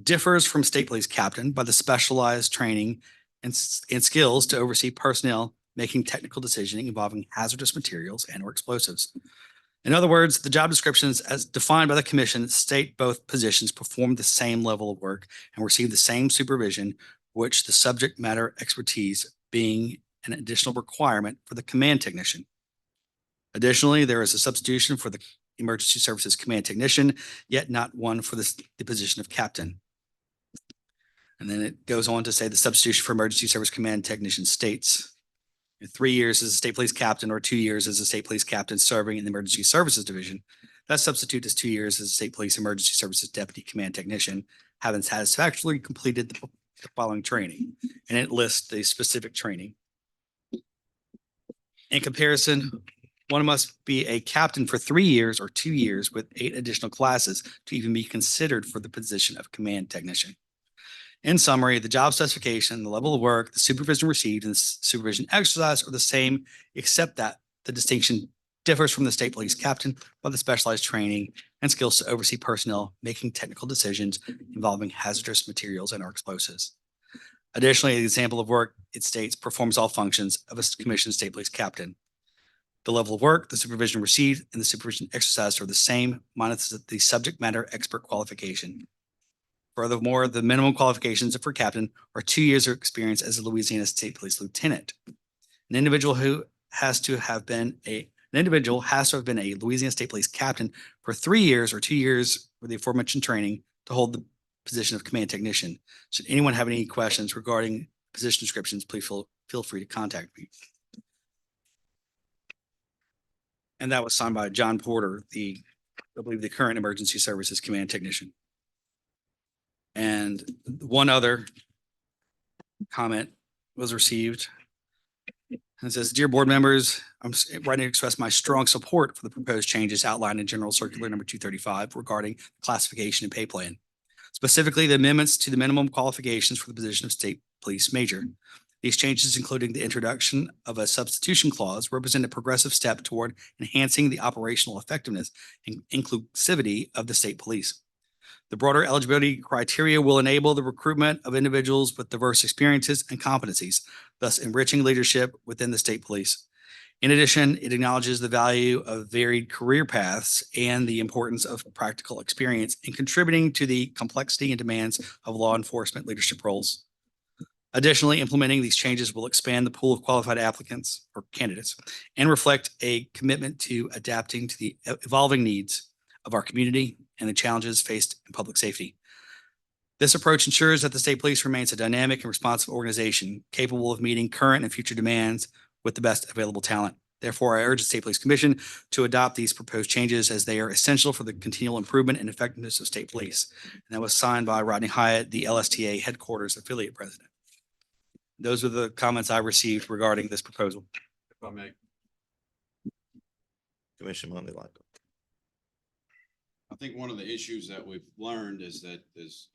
Speaker 2: differs from state police captain by the specialized training and skills to oversee personnel making technical decisioning involving hazardous materials and or explosives. In other words, the job descriptions as defined by the commission state both positions perform the same level of work and receive the same supervision, which the subject matter expertise being an additional requirement for the command technician. Additionally, there is a substitution for the emergency services command technician, yet not one for the position of captain. And then it goes on to say the substitution for emergency service command technician states 3 years as a state police captain or 2 years as a state police captain serving in the emergency services division. That substitute is 2 years as a state police emergency services deputy command technician, having satisfactorily completed the following training. And it lists the specific training. In comparison, one must be a captain for 3 years or 2 years with 8 additional classes to even be considered for the position of command technician. In summary, the job specification, the level of work, the supervision received, and the supervision exercised are the same, except that the distinction differs from the state police captain by the specialized training and skills to oversee personnel making technical decisions involving hazardous materials and or explosives. Additionally, the example of work, it states, performs all functions of a commissioned state police captain. The level of work, the supervision received, and the supervision exercised are the same, minus the subject matter expert qualification. Furthermore, the minimum qualifications for captain are 2 years of experience as a Louisiana State Police lieutenant. An individual has to have been a Louisiana State Police captain for 3 years or 2 years with the aforementioned training to hold the position of command technician. Should anyone have any questions regarding position descriptions, please feel free to contact me. And that was signed by John Porter, I believe the current emergency services command technician. And one other comment was received. And it says, "Dear board members, I'm writing to express my strong support for the proposed changes outlined in General Circular number 235 regarding classification and pay plan. Specifically, the amendments to the minimum qualifications for the position of state police major. These changes, including the introduction of a substitution clause, represent a progressive step toward enhancing the operational effectiveness and inclusivity of the state police. The broader eligibility criteria will enable the recruitment of individuals with diverse experiences and competencies, thus enriching leadership within the state police. In addition, it acknowledges the value of varied career paths and the importance of practical experience in contributing to the complexity and demands of law enforcement leadership roles. Additionally, implementing these changes will expand the pool of qualified applicants or candidates and reflect a commitment to adapting to the evolving needs of our community and the challenges faced in public safety. This approach ensures that the state police remains a dynamic and responsive organization capable of meeting current and future demands with the best available talent. Therefore, I urge the State Police Commission to adopt these proposed changes as they are essential for the continual improvement and effectiveness of state police. And that was signed by Rodney Hyatt, the LSTA headquarters affiliate president. Those are the comments I received regarding this proposal.
Speaker 4: If I may.
Speaker 1: Commissioner Montalvo.
Speaker 4: I think one of the issues that we've learned is that there's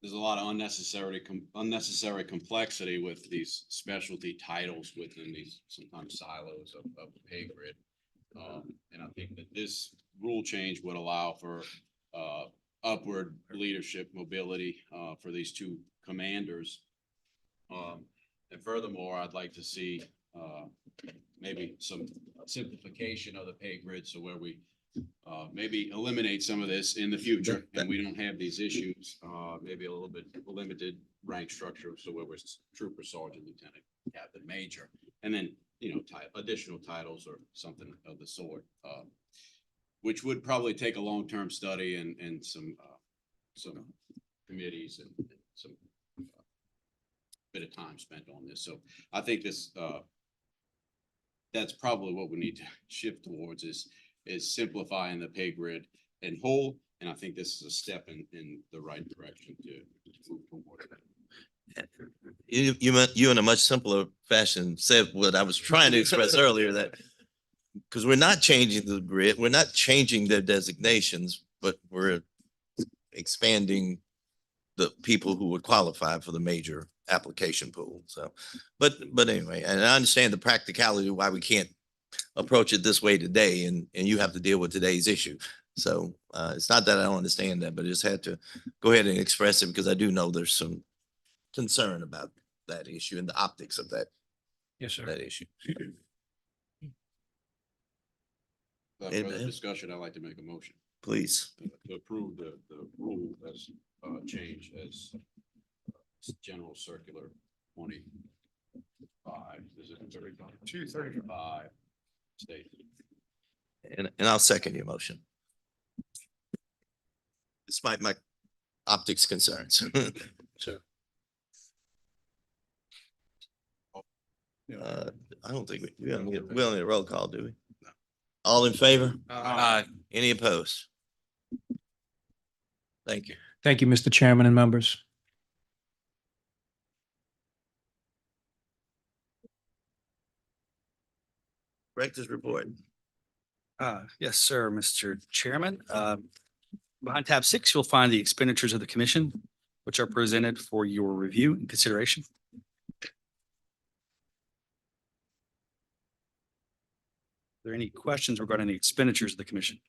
Speaker 4: a lot of unnecessary complexity with these specialty titles within these sometimes silos of the pay grid. And I think that this rule change would allow for upward leadership mobility for these two commanders. And furthermore, I'd like to see maybe some simplification of the pay grid, so where we maybe eliminate some of this in the future and we don't have these issues, maybe a little bit limited rank structure. So where we're trooper, sergeant, lieutenant, captain, major, and then, additional titles or something of the sort, which would probably take a long-term study and some committees and some bit of time spent on this. So I think that's probably what we need to shift towards is simplifying the pay grid in whole. And I think this is a step in the right direction to move toward it.
Speaker 1: You in a much simpler fashion said what I was trying to express earlier, that because we're not changing the grid, we're not changing their designations, but we're expanding the people who would qualify for the major application pool. So, but anyway, and I understand the practicality of why we can't approach it this way today, and you have to deal with today's issue. So it's not that I don't understand that, but I just had to go ahead and express it because I do know there's some concern about that issue and the optics of that,
Speaker 14: Yes, sir.
Speaker 1: that issue.
Speaker 4: Without
Speaker 1: Amen.
Speaker 4: further discussion, I'd like to make a motion
Speaker 1: Please.
Speaker 4: to approve the rule as changed as General Circular 25. Is it 35? 235 stated.
Speaker 1: And I'll second your motion. Despite my optics concerns.
Speaker 11: Sure.
Speaker 1: I don't think we don't need a roll call, do we? No. All in favor?
Speaker 13: Aye.
Speaker 1: Any opposed? Thank you.
Speaker 14: Thank you, Mr. Chairman and members.
Speaker 1: Director's report.
Speaker 2: Yes, sir, Mr. Chairman. Behind tab 6, you'll find the expenditures of the commission, which are presented for your review and consideration. Are there any questions regarding the expenditures of the commission?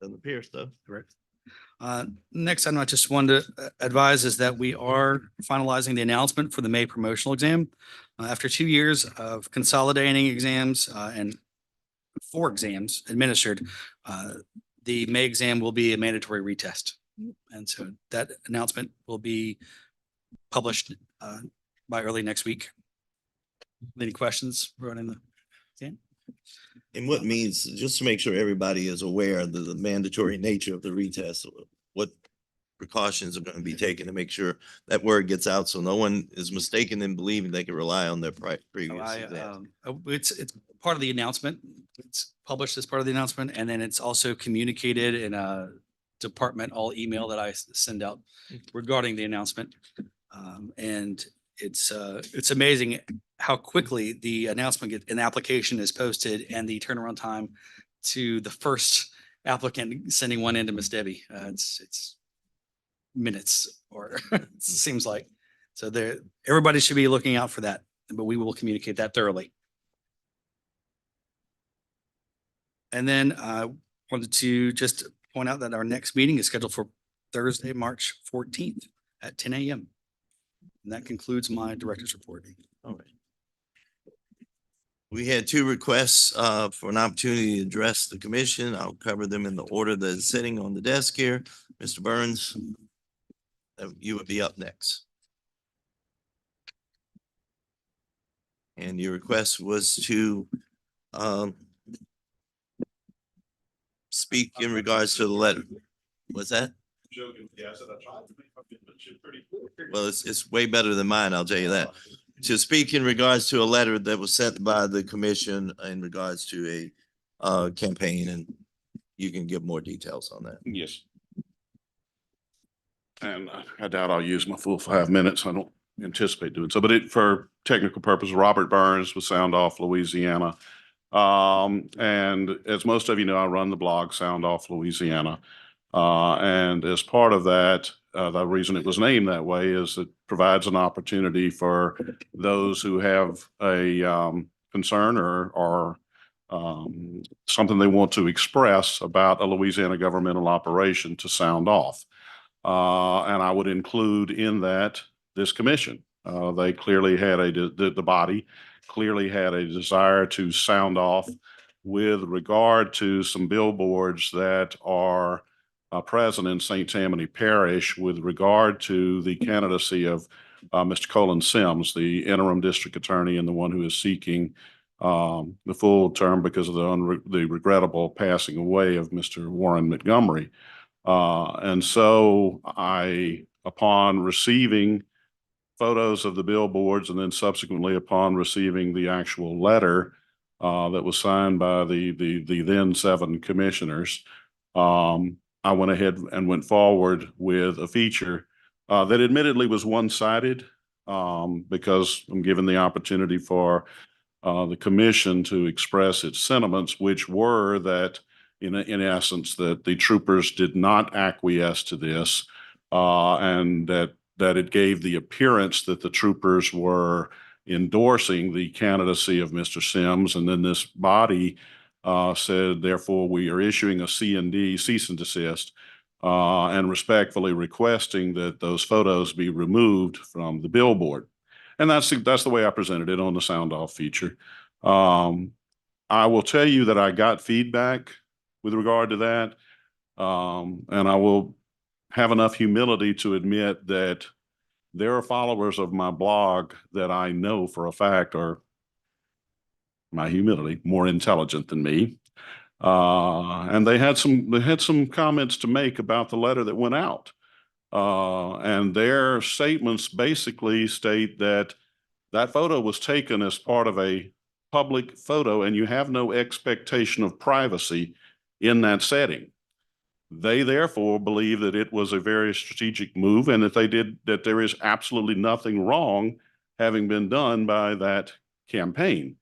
Speaker 1: Doesn't appear so.
Speaker 2: Correct. Next item I just wanted to advise is that we are finalizing the announcement for the May promotional exam. After 2 years of consolidating exams and 4 exams administered, the May exam will be a mandatory retest. And so that announcement will be published by early next week. Any questions regarding the exam?
Speaker 1: And what means, just to make sure everybody is aware of the mandatory nature of the retest, what precautions are going to be taken to make sure that word gets out so no one is mistaken in believing they can rely on their previous exam.
Speaker 2: It's part of the announcement. It's published as part of the announcement, and then it's also communicated in a departmental email that I send out regarding the announcement. And it's amazing how quickly the announcement an application is posted and the turnaround time to the first applicant sending one in to Miss Debbie. It's minutes, or it seems like. So everybody should be looking out for that, but we will communicate that thoroughly. And then I wanted to just point out that our next meeting is scheduled for Thursday, March 14th at 10 a.m. And that concludes my director's report.
Speaker 1: All right. We had 2 requests for an opportunity to address the commission. I'll cover them in the order that is sitting on the desk here. Mr. Burns, you would be up next. And your request was to speak in regards to the letter. What's that? Well, it's way better than mine, I'll tell you that. To speak in regards to a letter that was sent by the commission in regards to a campaign, and you can give more details on that.
Speaker 15: Yes. And I doubt I'll use my full 5 minutes. I don't anticipate doing so, but for technical purposes, Robert Burns with Sound Off Louisiana. And as most of you know, I run the blog Sound Off Louisiana. And as part of that, the reason it was named that way is it provides an opportunity for those who have a concern or something they want to express about a Louisiana governmental operation to sound off. And I would include in that this commission. They clearly had the body clearly had a desire to sound off with regard to some billboards that are present in St. Tammany Parish with regard to the candidacy of Mr. Colin Sims, the interim district attorney and the one who is seeking the full term because of the regrettable passing away of Mr. Warren Montgomery. And so upon receiving photos of the billboards, and then subsequently upon receiving the actual letter that was signed by the then 7 commissioners, I went ahead and went forward with a feature that admittedly was one-sided because I'm given the opportunity for the commission to express its sentiments, which were that in essence, that the troopers did not acquiesce to this, and that it gave the appearance that the troopers were endorsing the candidacy of Mr. Sims. And then this body said, therefore, we are issuing a C&D, cease and desist, and respectfully requesting that those photos be removed from the billboard. And that's the way I presented it on the sound off feature. I will tell you that I got feedback with regard to that. And I will have enough humility to admit that there are followers of my blog that I know for a fact are, my humility, more intelligent than me. And they had some comments to make about the letter that went out. And their statements basically state that that photo was taken as part of a public photo and you have no expectation of privacy in that setting. They therefore believe that it was a very strategic move and that there is absolutely nothing wrong having been done by that campaign.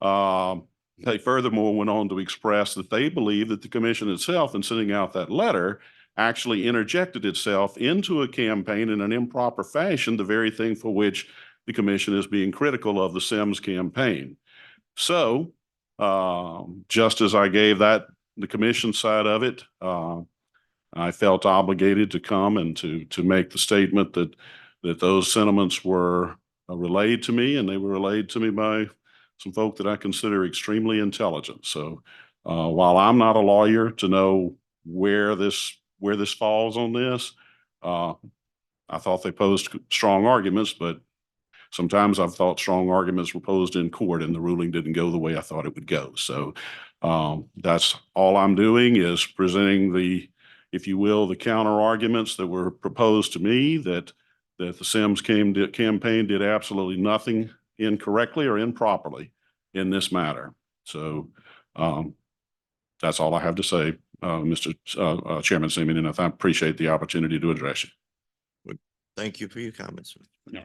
Speaker 15: They furthermore went on to express that they believe that the commission itself, in sending out that letter, actually interjected itself into a campaign in an improper fashion, the very thing for which the commission is being critical of the Sims campaign. So just as I gave the commission side of it, I felt obligated to come and to make the statement that those sentiments were relayed to me, and they were relayed to me by some folk that I consider extremely intelligent. So while I'm not a lawyer to know where this falls on this, I thought they posed strong arguments, but sometimes I've thought strong arguments were posed in court and the ruling didn't go the way I thought it would go. So that's all I'm doing, is presenting if you will, the counter arguments that were proposed to me, that the Sims campaign did absolutely nothing incorrectly or improperly in this matter. So that's all I have to say, Mr. Chairman Seaman, and I appreciate the opportunity to address you.
Speaker 1: Thank you for your comments.
Speaker 9: Yeah.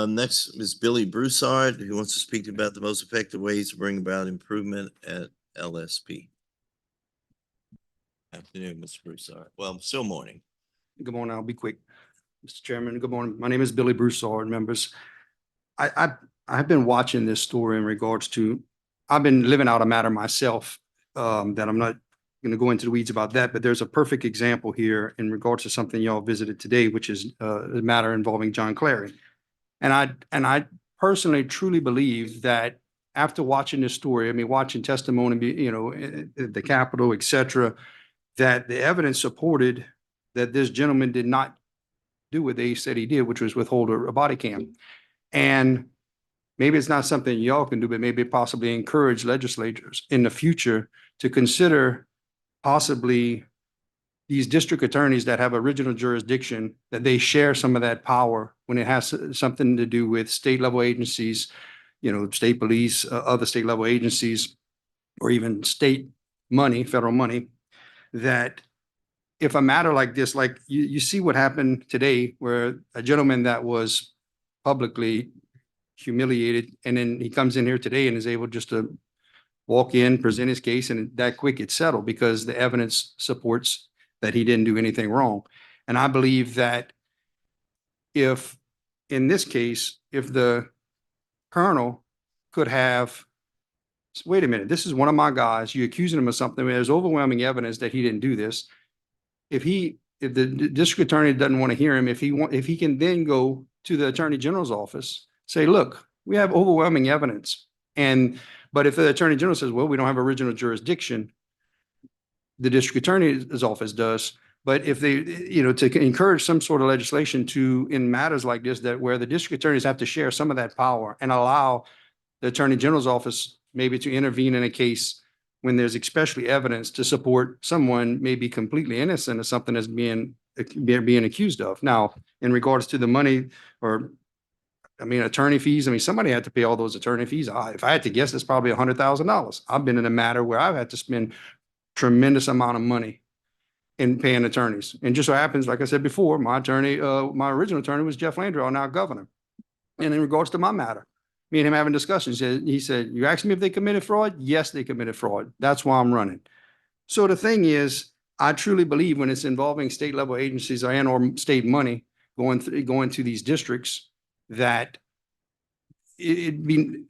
Speaker 1: Next is Billy Broussard, who wants to speak about the most effective ways to bring about improvement at LSP. Afternoon, Mr. Broussard. Well, still morning.
Speaker 16: Good morning. I'll be quick. Mr. Chairman, good morning. My name is Billy Broussard, members. I've been watching this story in regards to, I've been living out a matter myself that I'm not going to go into the weeds about that, but there's a perfect example here in regards to something y'all visited today, which is a matter involving John Clary. And I personally truly believe that after watching this story, I mean, watching testimony, you know, at the Capitol, et cetera, that the evidence supported that this gentleman did not do what they said he did, which was withhold a body cam. And maybe it's not something y'all can do, but maybe possibly encourage legislators in the future to consider possibly these district attorneys that have original jurisdiction, that they share some of that power when it has something to do with state level agencies, you know, state police, other state level agencies, or even state money, federal money, that if a matter like this, like you see what happened today, where a gentleman that was publicly humiliated, and then he comes in here today and is able just to walk in, present his case, and that quick it's settled because the evidence supports that he didn't do anything wrong. And I believe that if, in this case, if the colonel could have, wait a minute, this is one of my guys, you're accusing him of something, there's overwhelming evidence that he didn't do this. If the district attorney doesn't want to hear him, if he can then go to the attorney general's office, say, look, we have overwhelming evidence. But if the attorney general says, well, we don't have original jurisdiction, the district attorney's office does. But if they, you know, to encourage some sort of legislation in matters like this, that where the district attorneys have to share some of that power and allow the attorney general's office maybe to intervene in a case when there's especially evidence to support someone may be completely innocent of something that's being accused of. Now, in regards to the money or, I mean, attorney fees, I mean, somebody had to pay all those attorney fees. If I had to guess, it's probably $100,000. I've been in a matter where I've had to spend tremendous amount of money in paying attorneys. And just so happens, like I said before, my attorney, my original attorney was Jeff Landry, now governor. And in regards to my matter, me and him having discussions, he said, you asked me if they committed fraud? Yes, they committed fraud. That's why I'm running. So the thing is, I truly believe when it's involving state level agencies and or state money going to these districts, that it'd be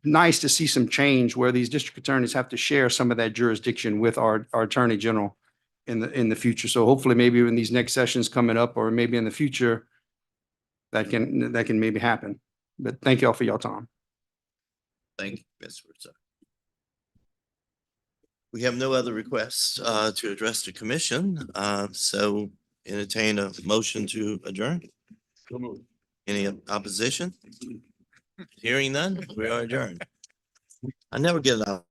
Speaker 16: nice to see some change where these district attorneys have to share some of that jurisdiction with our attorney general in the future. So hopefully maybe in these next sessions coming up, or maybe in the future, that can maybe happen. But thank you all for your time.
Speaker 1: Thank you, Mr. Rizzo. We have no other requests to address the commission, so entertain a motion to adjourn. Any opposition? Hearing none, we are adjourned. I never get an